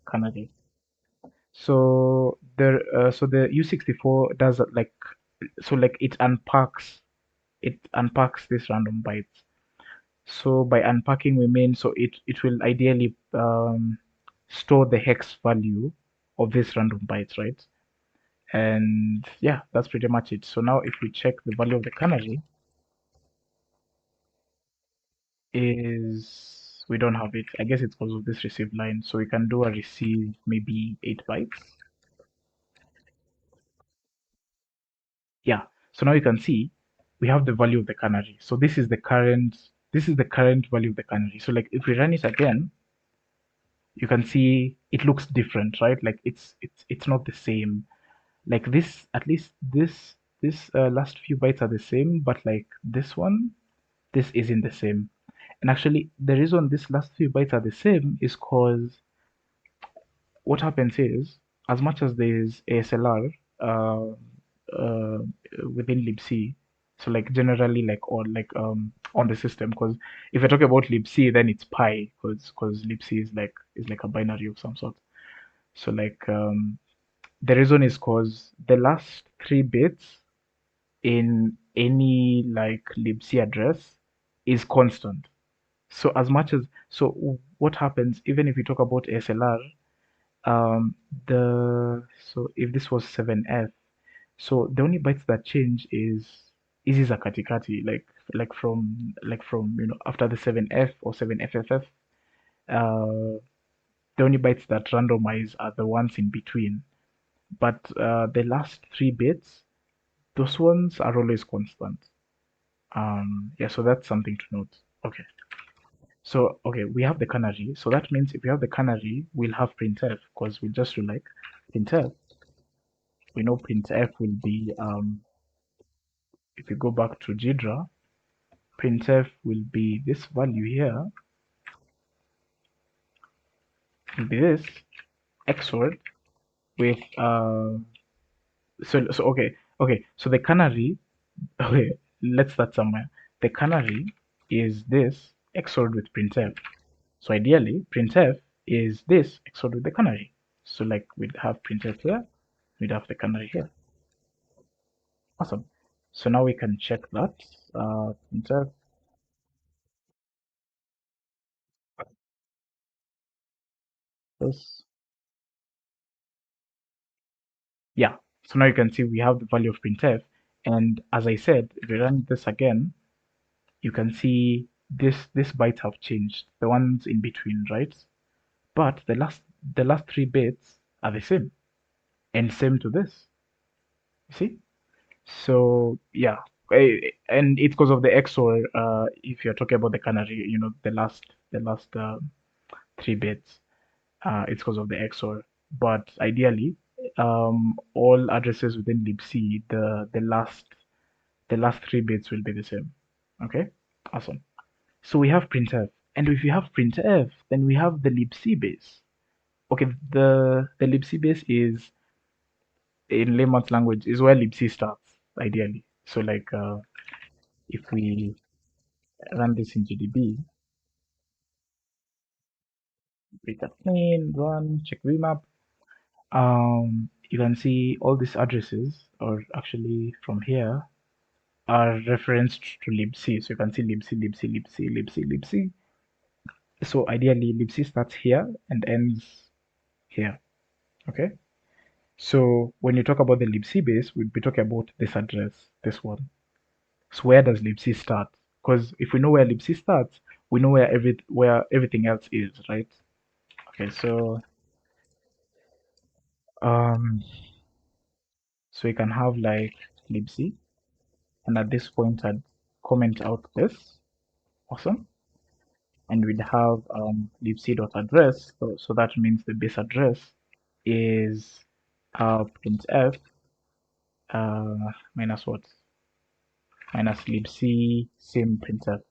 Canada. So the U64 does like it unpacks this random bytes. So by unpacking we mean so it will ideally store the hex value of this random bytes, right? And yeah, that's pretty much it. So now if we check the value of the canary is we don't have it. I guess it's because of this receive line. So we can do a receive maybe 8 bytes. Yeah. So now you can see we have the value of the canary. So this is the current value of the canary. So like if we run it again, you can see it looks different, right? Like it's not the same. Like this, at least this last few bytes are the same, but like this isn't the same. And actually, the reason these last few bytes are the same is because what happens is, as much as there is ASLR uh, within libc, so like generally like on the system, because if I talk about libc, then it's pi, because libc is like a binary of some sort. So like the reason is because the last three bits in any like libc address is constant. So as much as so what happens even if you talk about ASLR, um the so if this was 7f, so the only bytes that change is hizi za katikati, like from after the 7f or 7fff, uh the only bytes that randomize are the ones in between, but the last three bits, those ones are always constant. Yeah, so that's something to note. Okay. So, okay, we have the canary. So that means if we have the canary, we'll have printf, because we just do like printf. We know printf will be, if you go back to GDRA, printf will be this value here, will be this XORed with so the canary, okay, let's start somewhere. The canary is this XORed with printf. So ideally, printf is this XORed with the canary. So like we'd have printf here, we'd have the canary here. Awesome. So now we can check that. Printf, this, yeah. So now you can see we have the value of printf. And as I said, if we run this again, you can see this bytes have changed. The ones in between, right? But the last three bits are the same. And same to this. You see? So yeah, and it's because of the XOR. If you're talking about the canary, the last three bits, it's because of the XOR. But ideally, all addresses within libc, the last three bits will be the same. Okay, awesome. So we have printf, and if you have printf, then we have the libc base. Okay, the libc base is, in layman's language, is where libc starts ideally. So like if we run this in GDB, return clean, run, check vmap, you can see all these addresses, or actually from here, are referenced to libc. So you can see libc, libc, libc, libc, libc. So ideally, libc starts here and ends here. Okay. So when you talk about the libc base, we'd be talking about this address, this one. So where does libc start? Because if we know where libc starts, we know where everything else is, right? Okay, um, so we can have like libc, and at this point I'd comment out this, awesome, and we'd have libc.address. So that means the base address is printf minus what? Minus libc sim printf.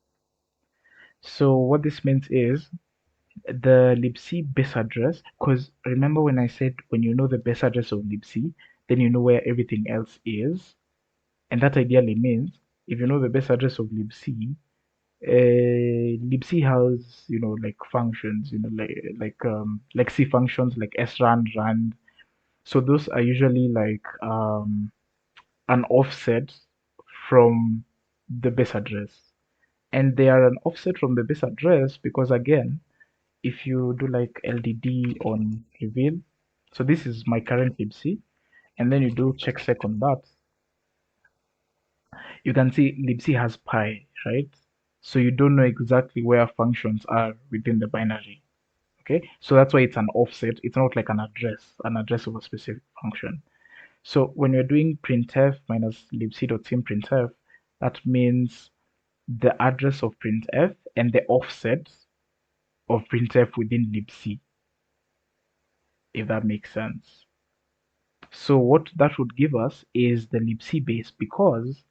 So what this means is the libc base address, because remember when I said when you know the base address of libc, then you know where everything else is, and that ideally means if you know the base address of libc, libc has like functions, like C functions like srand, rand. So those are usually like an offset from the base address, and they are an offset from the base address because again, if you do like LDD on reveal, so this is my current libc, and then you do check sec on that, you can see libc has pi, right? So you don't know exactly where functions are within the binary. Okay, so that's why it's an offset. It's not like an address of a specific function. So when you're doing printf minus libc.sim printf, that means the address of printf and the offset of printf within libc, if that makes sense. So what that would give us is the libc base, because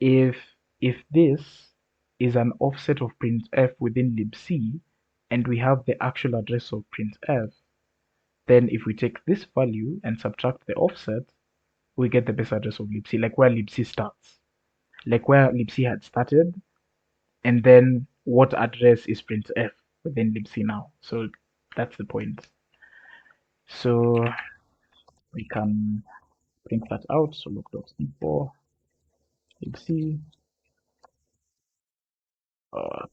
if if this is an offset of printf within libc and we have the actual address of printf, then if we take this value and subtract the offset, we get the base address of libc, like where libc starts, like where libc had started, and then what address is printf within libc now. So that's the point. So we can print that out. So log.info libc, uh,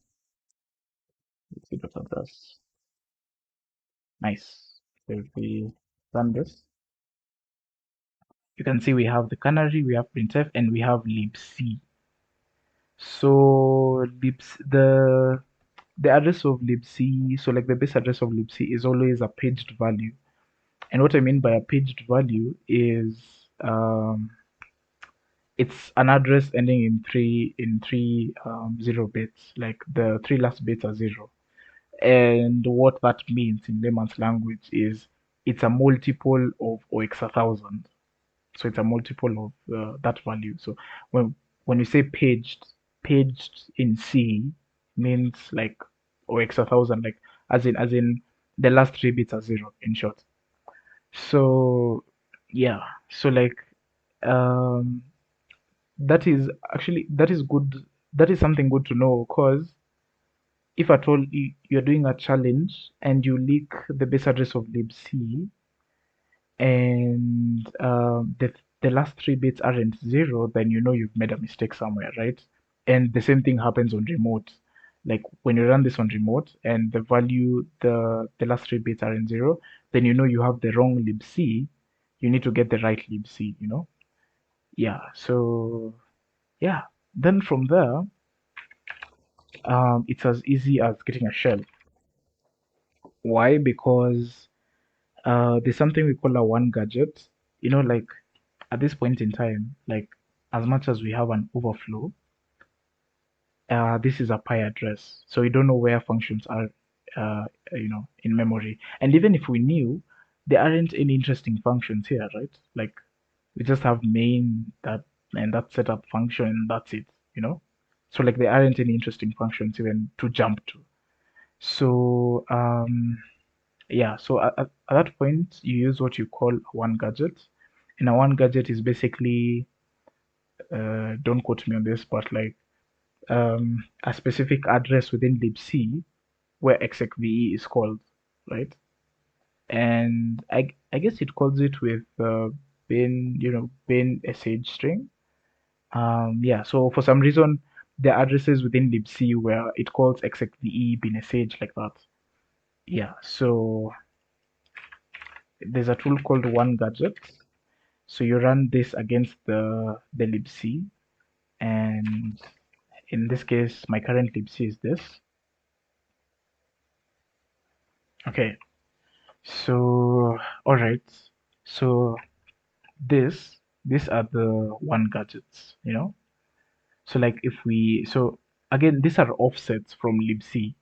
libc.address. Nice. So if we run this, you can see we have the canary, we have printf, and we have libc. So the address of libc, so like the base address of libc is always a paged value. And what I mean by a paged value is it's an address ending in three 0 bits, like the three last bits are zero. And what that means in layman's language is it's a multiple of OX 1000. So it's a multiple of that value. So when you say paged, paged in C means like OX 1000, like as in the last three bits are zero, in short. So yeah, so like um that is actually that is good. That is something good to know, because if at all you're doing a challenge and you leak the base address of libc, and the last three bits aren't zero, then you know you've made a mistake somewhere, right? And the same thing happens on remote. Like when you run this on remote and the value, the last three bits aren't zero, then you know you have the wrong libc. You need to get the right libc. Yeah. So yeah. Then from there, it's as easy as getting a shell. Why? Because there's something we call a one gadget. Like at this point in time, like as much as we have an overflow, this is a pi address, so we don't know where functions are, in memory. And even if we knew, there aren't any interesting functions here, right? Like we just have main that and that setup function, and that's it, you know. So like there aren't any interesting functions even to jump to. So yeah, so at that point you use what you call one gadget, and a one gadget is basically don't quote me on this, but like a specific address within libc where execve is called, right? And I guess it calls it with bin sh string. Yeah, so for some reason the addresses within libc where it calls execve bin sh like that. Yeah, so there's a tool called one gadget. So you run this against the libc, and in this case my current libc is this. Okay, so all right, so these are the one gadgets, so like if we so again these are offsets from libc.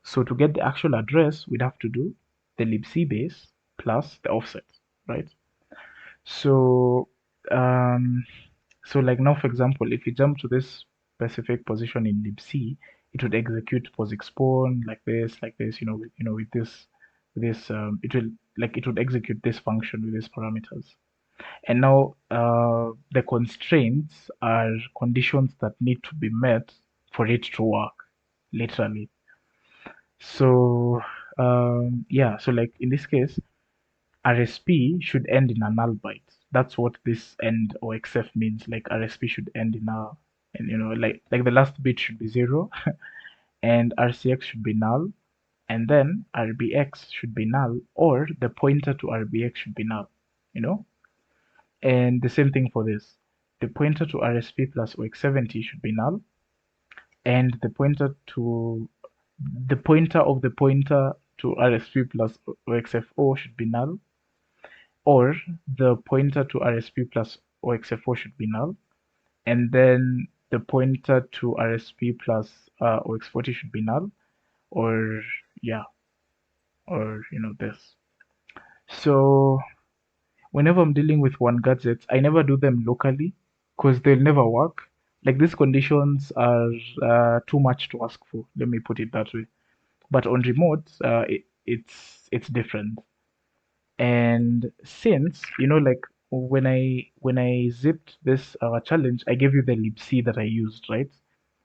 So to get the actual address we'd have to do the libc base plus the offset, right? So um so like now, for example, if you jump to this specific position in libc, it would execute POSIX spawn like this, with this it would execute this function with these parameters. And now the constraints are conditions that need to be met for it to work, literally. So yeah, so like in this case, RSP should end in a null byte. That's what this end or XF means. Like RSP should end in a, and like the last bit should be zero, and RCX should be null, and then RBX should be null, or the pointer to RBX should be null, you know. And the same thing for this. The pointer to RSP plus OX70 should be null, and the pointer of the pointer to RSP plus OXFO should be null, or the pointer to RSP plus OXFO should be null, and then the pointer to RSP plus OX40 should be null, or yeah, or this. So whenever I'm dealing with one gadget, I never do them locally because they'll never work. Like these conditions are too much to ask for. Let me put it that way. But on remote, it's different. And since like when I zipped this challenge, I gave you the libc that I used, right?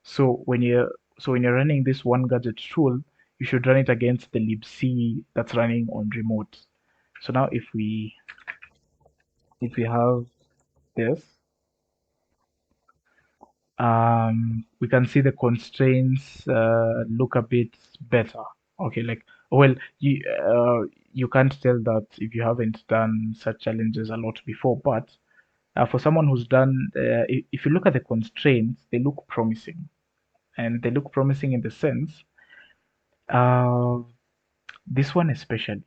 So when you're running this one gadget tool, you should run it against the libc that's running on remote. So now if we have this, we can see the constraints look a bit better. Okay, like, well, you can't tell that if you haven't done such challenges a lot before, but for someone who's done, if you look at the constraints, they look promising, and they look promising in the sense, uh, this one especially,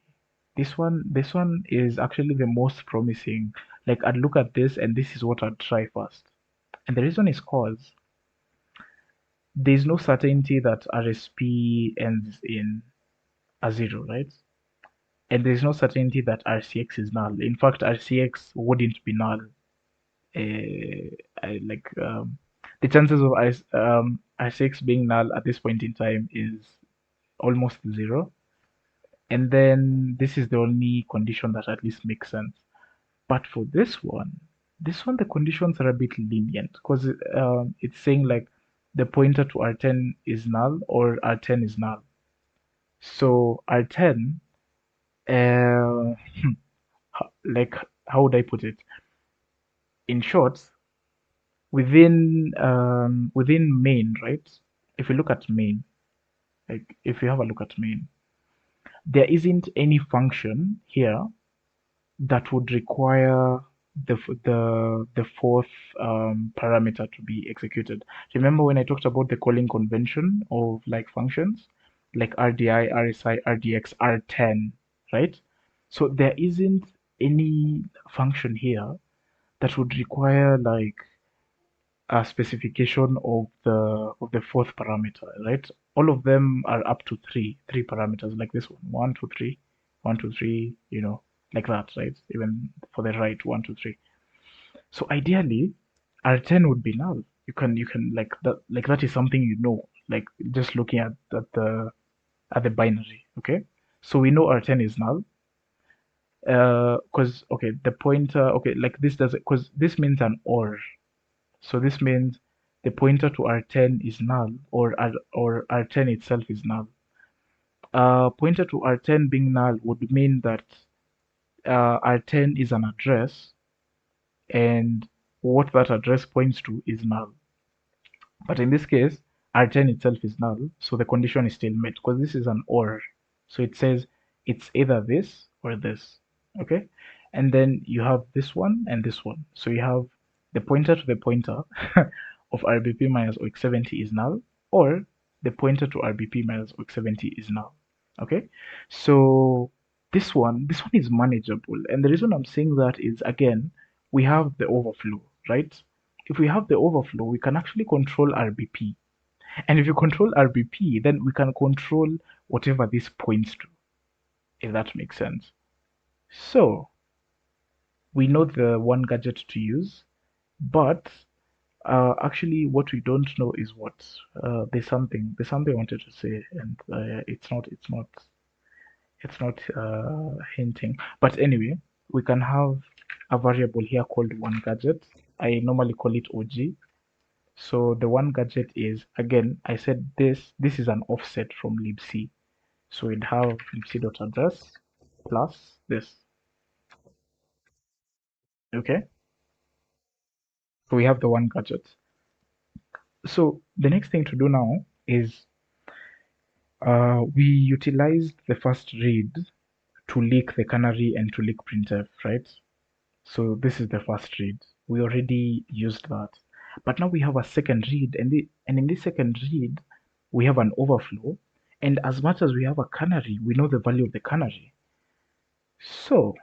this one is actually the most promising. Like I'd look at this, and this is what I'd try first, and the reason is cause there's no certainty that RSP ends in a zero, right? And there's no certainty that RCX is null. In fact, RCX wouldn't be null. Like the chances of R6 being null at this point in time is almost zero. And then this is the only condition that at least makes sense. But for this one the conditions are a bit lenient because it's saying like the pointer to R10 is null or R10 is null. So R10, uh, like how would I put it? In short, within main, right? If you look at main, like if you have a look at main, there isn't any function here that would require the fourth parameter to be executed. Remember when I talked about the calling convention of like functions, like RDI, RSI, RDX, R10, right? So there isn't any function here that would require like a specification of the fourth parameter, right? All of them are up to three parameters, like this one, one, two, three, one, two, three, like that, right? Even for the right, one, two, three. So ideally, R10 would be null. You can like that is something like just looking at the binary, okay? So we know R10 is null. Because okay, the pointer, okay, like this does it, because this means an OR. So this means the pointer to R10 is null, or R10 itself is null. Pointer to R10 being null would mean that R10 is an address, and what that address points to is null. But in this case, R10 itself is null, so the condition is still met because this is an OR. So it says it's either this or this. Okay? And then you have this one and this one. So you have the pointer to the pointer of RBP minus OX70 is null, or the pointer to RBP minus OX70 is null. Okay? So this one is manageable. And the reason I'm saying that is again, we have the overflow, right? If we have the overflow, we can actually control RBP. And if you control RBP, then we can control whatever this points to, if that makes sense. So we know the one gadget to use, but actually what we don't know is what. There's something I wanted to say, and it's not hinting. But anyway, we can have a variable here called one gadget. I normally call it OG. So the one gadget is, again, I said this is an offset from libc. So we'd have libc.address plus this. Okay, so we have the one gadget. So the next thing to do now is we utilized the first read to leak the canary and to leak printf, right? So this is the first read. We already used that. But now we have a second read, and in this second read, we have an overflow. And as much as we have a canary, we know the value of the canary. So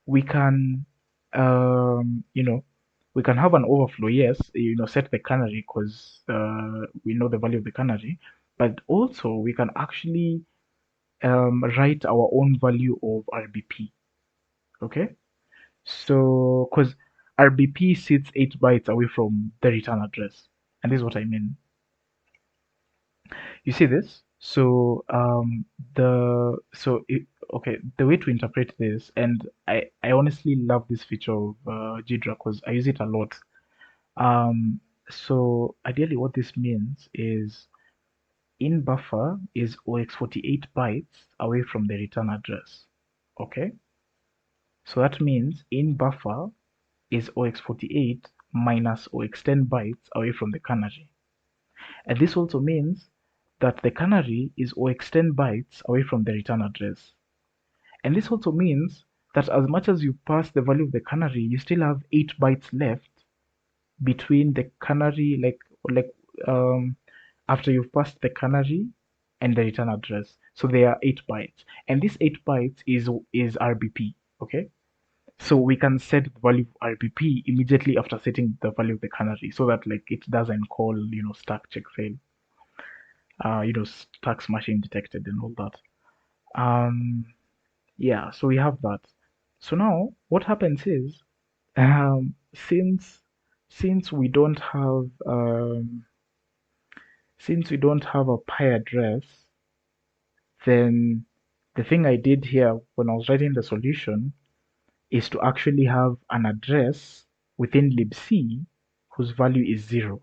we can, we can have an overflow, yes, set the canary because we know the value of the canary. But also we can actually write our own value of RBP. Okay? So, because RBP sits 8 bytes away from the return address, and this is what I mean. You see this? So, okay, the way to interpret this, and I honestly love this feature of Gidra because I use it a lot. So ideally, what this means is in buffer is OX48 bytes away from the return address. Okay, so that means in buffer is OX48 minus OX10 bytes away from the canary. And this also means that the canary is OX10 bytes away from the return address. And this also means that as much as you pass the value of the canary, you still have 8 bytes left between the canary, like after you've passed the canary and the return address. So there are 8 bytes. And this 8 bytes is RBP, okay? So we can set the value of RBP immediately after setting the value of the canary so that like it doesn't call, stack check fail, stack smashing detected and all that. Yeah, so we have that. So now what happens is, since since we don't have a pi address, then the thing I did here when I was writing the solution is to actually have an address within libc whose value is 0.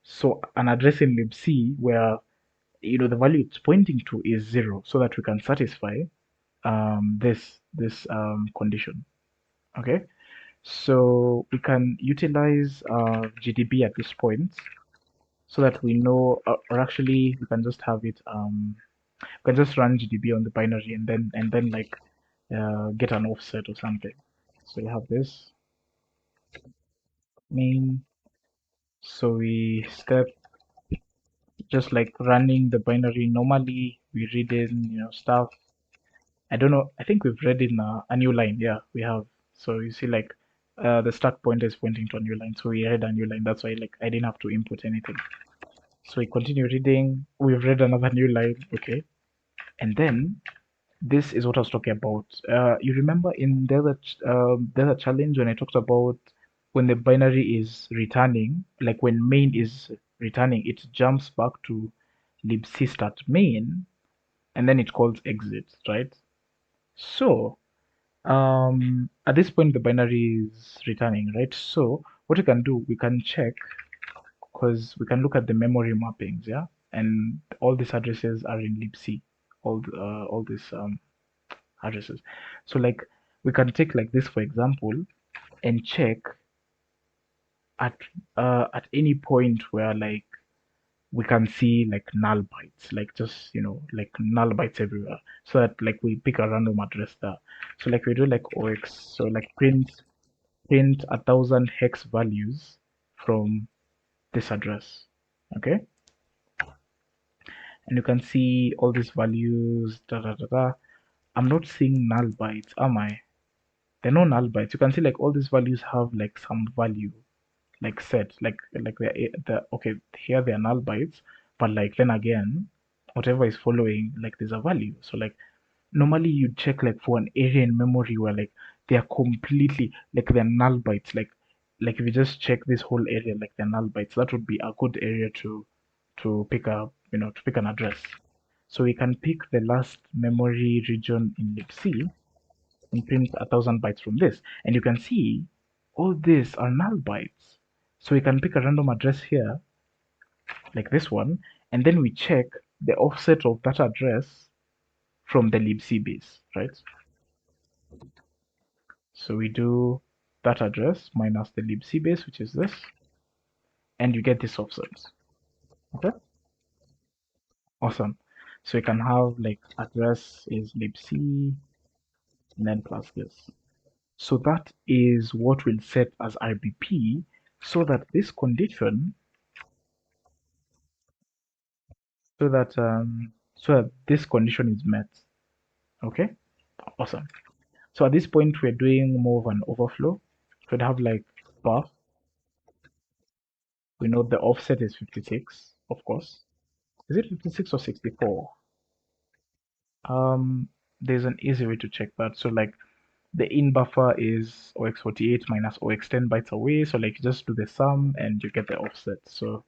So an address in libc where the value it's pointing to is 0, so that we can satisfy this condition. Okay, so we can utilize GDB at this point so that we know, or actually we can just have it. We can just run GDB on the binary and then like get an offset or something. So we have this main. So we step just like running the binary normally. We read in stuff. I don't know. I think we've read in a new line. Yeah, we have. So you see, like, the start pointer is pointing to a new line. So we read a new line. That's why, like, I didn't have to input anything. So we continue reading. We've read another new line. Okay. And then this is what I was talking about. You remember in the other challenge when I talked about when the binary is returning, like when main is returning, it jumps back to libc start main, and then it calls exit, right? So at this point, the binary is returning, right? So what we can do, we can check because we can look at the memory mappings, yeah, and all these addresses are in libc, all these addresses. So like we can take like this for example and check at any point where like we can see like null bytes, like just like null bytes everywhere, so that like we pick a random address there. So like we do like ox, so like print 1,000 hex values from this address. Okay, and you can see all these values. Da da da da. I'm not seeing null bytes, am I? They're no null bytes. You can see like all these values have like some value, like set, like the okay, here they are null bytes, but like then again, whatever is following, like there's a value. So like normally you check like for an area in memory where like they are completely like they're null bytes, like if you just check this whole area like they're null bytes, that would be a good area to pick up, to pick an address. So we can pick the last memory region in libc and print 1,000 bytes from this, and you can see all these are null bytes. So we can pick a random address here like this one, and then we check the offset of that address from the libc base, right? So we do that address minus the libc base, which is this, and you get this offset. Okay, awesome. So you can have like address is libc and then plus this. So that is what we'll set as RBP, so that this condition, so that this condition is met. Okay, awesome. So at this point, we're doing more of an overflow. We'd have like buff. We know the offset is 56, of course. Is it 56 or 64? There's an easy way to check that. So like the in buffer is OX48 minus OX10 bytes away. So like you just do the sum and you get the offset. So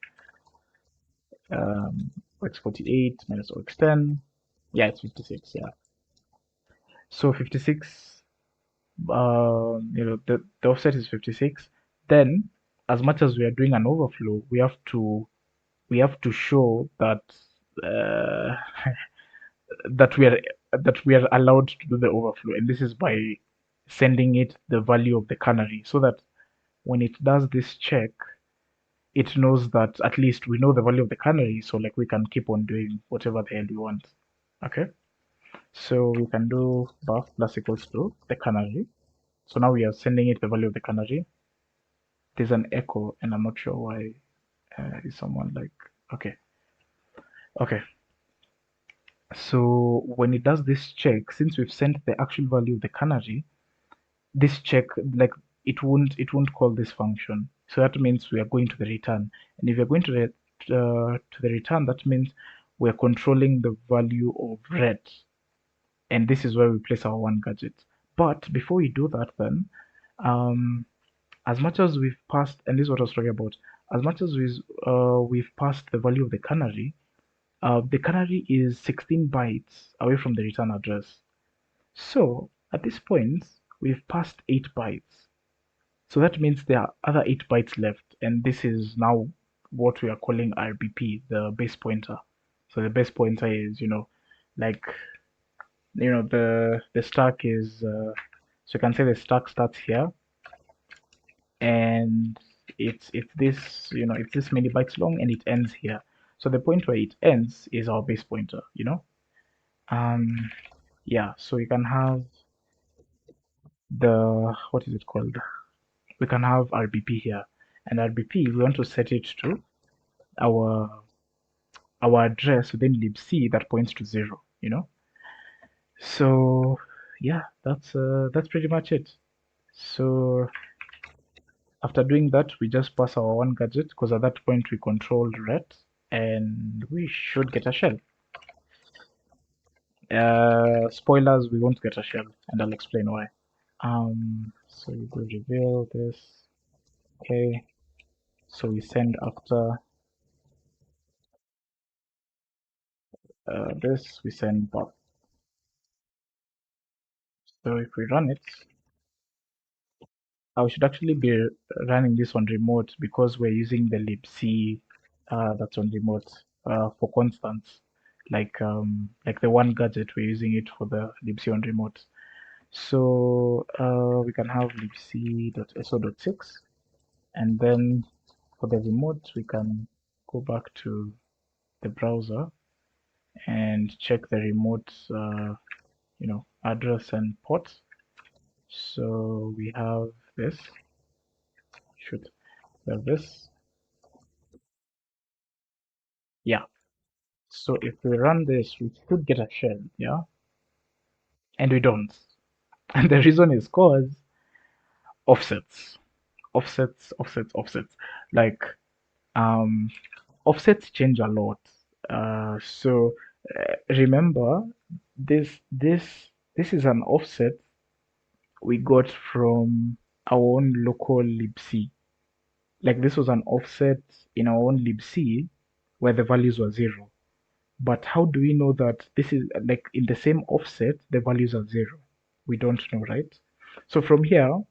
OX48 minus OX10. Yeah, it's 56. Yeah. So 56, the offset is 56. Then, as much as we are doing an overflow, we have to show that uh, that we are allowed to do the overflow, and this is by sending it the value of the canary, so that when it does this check, it knows that at least we know the value of the canary, so like we can keep on doing whatever the hell we want. Okay, so we can do buff plus equals to the canary. So now we are sending it the value of the canary. There's an echo, and I'm not sure why. Is someone like okay, okay? So when it does this check, since we've sent the actual value of the canary, this check like it won't call this function. So that means we are going to the return, and if you're going to the return, that means we're controlling the value of red, and this is where we place our one gadget. But before we do that, then um, as much as we've passed, and this is what I was talking about, as much as we've passed the value of the canary is 16 bytes away from the return address. So at this point, we've passed 8 bytes. So that means there are other 8 bytes left, and this is now what we are calling RBP, the base pointer. So the base pointer is, like, the stack is, so you can say the stack starts here, and it's this many bytes long, and it ends here. So the point where it ends is our base pointer. Um, yeah, so we can have what is it called? We can have RBP here, and RBP we want to set it to our our address within libc that points to 0. So yeah, that's pretty much it. So after doing that, we just pass our one gadget because at that point we controlled ret, and we should get a shell. Spoilers, we won't get a shell, and I'll explain why. So you go reveal this. Okay, so we send after this, we send back. So if we run it, I should actually be running this on remote because we're using the libc that's on remote for constants. Like the one gadget, we're using it for the libc on remote. So we can have libc.so.6, and then for the remote, we can go back to the browser and check the remote, address and port. So we have this. Should have this. Yeah. So if we run this, we should get a shell. Yeah, and we don't. And the reason is cause offsets, offsets. Like um, offsets change a lot. Remember, this this this is an offset we got from our own local libc. Like this was an offset in our own libc where the values were 0. But how do we know that this is like in the same offset the values are 0? We don't know, right? So from here,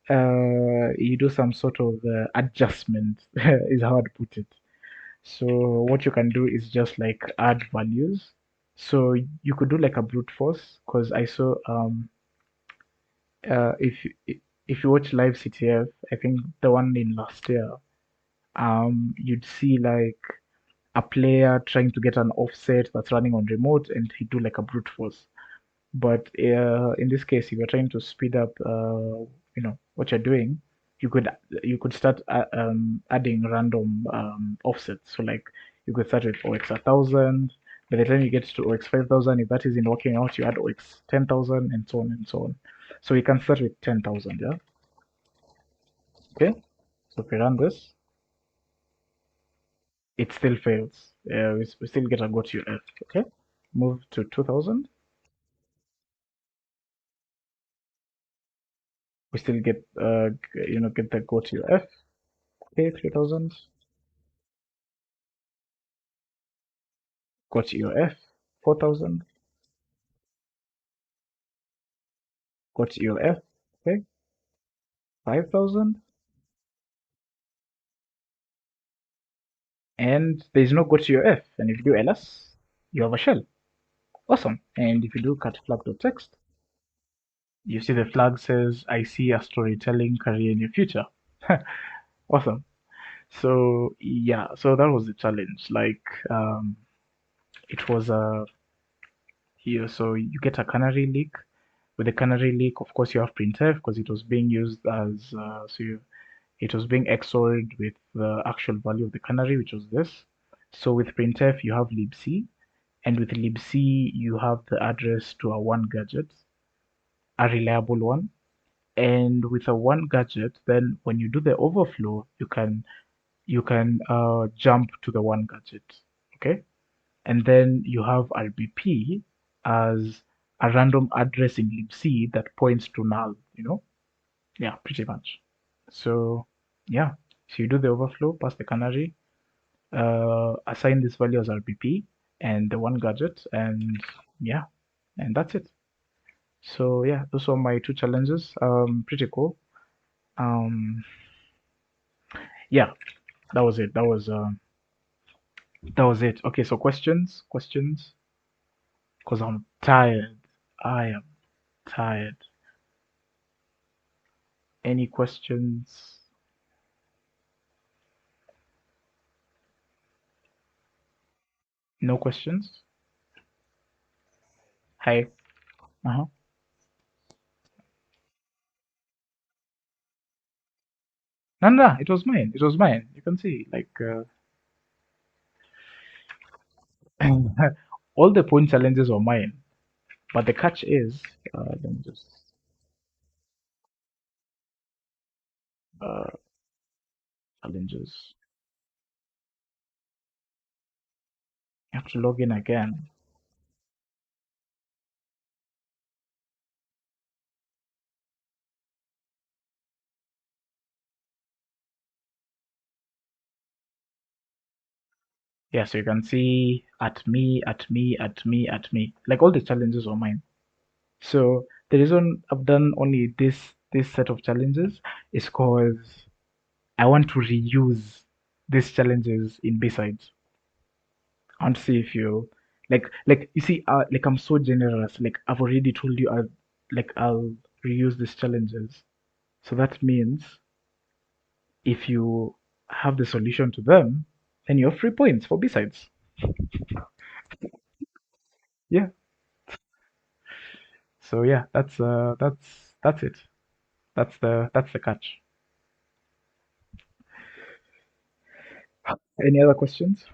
you do some sort of adjustment, is how I'd put it. So what you can do is just like add values. So you could do like a brute force because I saw uh, if you- if you watch live CTF, I think the one in last year, you'd see like a player trying to get an offset that's running on remote, and he'd do like a brute force. But in this case, if you're trying to speed up, what you're doing, you could you could start adding random offsets. So like you could start with OX 1000. By the time you get to OX 5000, if that isn't working out, you add OX 10,000, and so on and so on. So we can start with 10,000. Yeah. Okay. So if we run this, it still fails. We still get a go to F. Okay. Move to 2000. We still get get the go to F. Okay, 3000. Got EOF 4000, got EOF, okay, 5000, and there's no got EOF. And if you do ls, you have a shell. Awesome. And if you do cat flag.text, you see the flag says, I see a storytelling career in your future. Awesome. So yeah, so that was the challenge. Like it was here. So you get a canary leak. With the canary leak, of course, you have printf because it was being used as it was being XORed with the actual value of the canary, which was this. So with printf, you have libc, and with libc, you have the address to a one gadget, a reliable one. And with a one gadget, then when you do the overflow, you can jump to the one gadget, okay? And then you have RBP as a random address in libc that points to null. Yeah, pretty much. So yeah, so you do the overflow, pass the canary, assign this value as RBP and the one gadget, and yeah, and that's it. So yeah, those were my two challenges. Pretty cool. Um, yeah, that was it. That was it. Okay, so questions, because I'm tired. I am tired. Any questions? No questions? Hi. Uh-huh. No, no, no, it was mine. It was mine. You can see, like, all the point challenges were mine. But the catch is, let me just, uh, challenges. You have to log in again. Yeah, so you can see at me, at me, at me, at me. Like all the challenges were mine. So the reason I've done only this set of challenges is because I want to reuse these challenges in B-sides. I want to see if you like you see like I'm so generous. Like I've already told you I'll reuse these challenges. So that means if you have the solution to them, then you have 3 points for B-sides. Yeah. So yeah, that's it. That's the catch. Any other questions?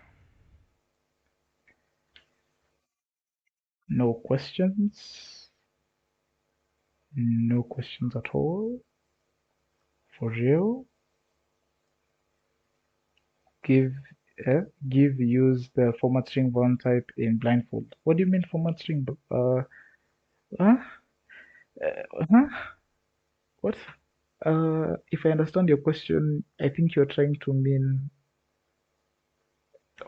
No questions. No questions at all. For real. Give give use the format string one type in blindfold. What do you mean format string? Huh? Huh? What? If I understand your question, I think you're trying to mean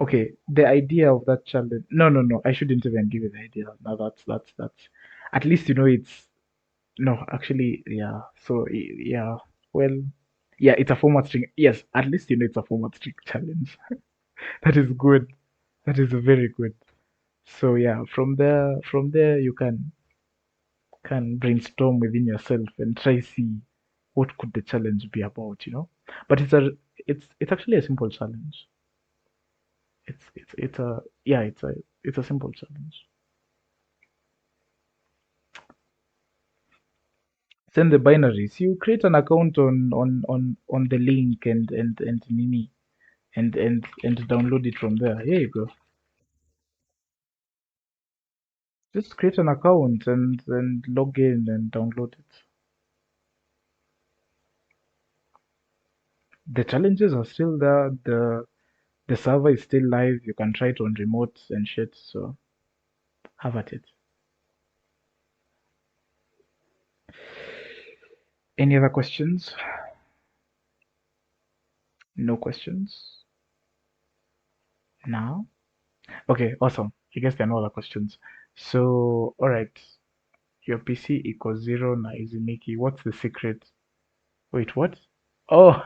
okay, the idea of that challenge. No, no, no. I shouldn't even give you the idea. No, that's. At least you know it's no. Actually, yeah. So yeah. Well, yeah. It's a format string. Yes. At least you know it's a format string challenge. That is good. That is very good. So yeah. From there, you can brainstorm within yourself and try see what could the challenge be about. But it's actually a simple challenge. It's a yeah. It's a simple challenge. Send the binaries. You create an account on the link and Nini and download it from there. Here you go. Just create an account and log in and download it. The challenges are still there. The server is still live. You can try it on remote and shit. So have at it. Any other questions? No questions now. Okay, awesome. I guess there are no other questions. So all right, your PC equals zero. Now is Mickey. What's the secret? Wait, what? Oh,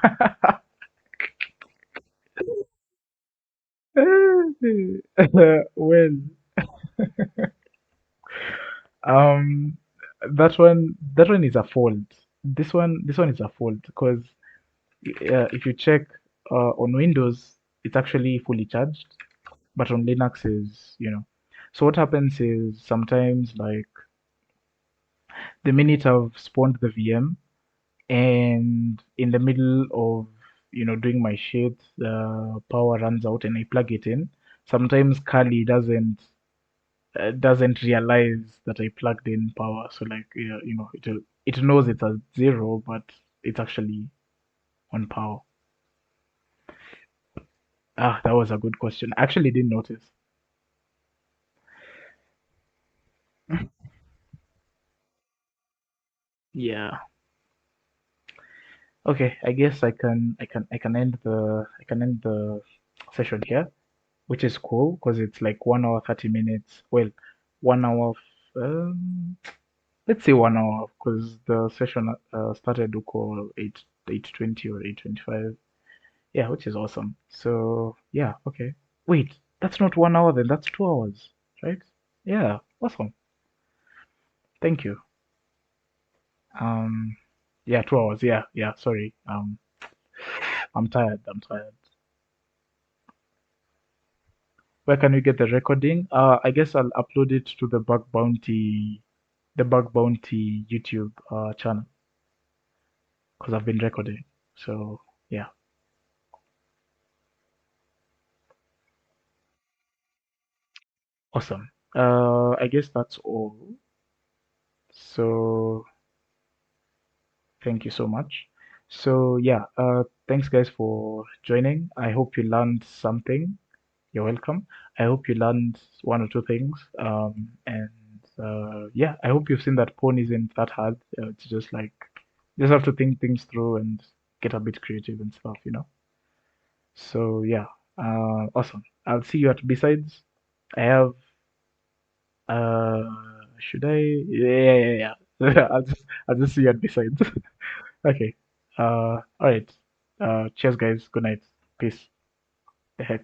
well, um, that one is a fault. This one is a fault because if you check on Windows, it's actually fully charged, but on Linux is. So what happens is sometimes like the minute I've spawned the VM and in the middle of doing my shit, the power runs out and I plug it in. Sometimes Kali doesn't realize that I plugged in power. So like it knows it's a zero, but it's actually on power. Ah, that was a good question. I actually didn't notice. Yeah, Okay, I guess I can end the session here, which is cool because it's like 1 hour 30 minutes. Well, 1 hour. Um, let's say 1 hour because the session started to call 8:20 or 8:25. Yeah, which is awesome. So yeah, okay. Wait, that's not 1 hour then. That's 2 hours, right? Yeah, awesome. Thank you. Um, yeah, 2 hours. Yeah, yeah. Sorry. I'm tired. I'm tired. Where can we get the recording? I guess I'll upload it to the Bug Bounty YouTube channel because I've been recording. So yeah, awesome. I guess that's all. So thank you so much. So yeah, thanks guys for joining. I hope you learned something. You're welcome. I hope you learned one or two things. And yeah, I hope you've seen that porn isn't that hard. It's just like just have to think things through and get a bit creative and stuff. So yeah, awesome. I'll see you at besides. I have should I? Yeah, yeah, yeah. I'll just see you at besides. Okay. All right. Cheers, guys. Good night. Peace. The heck.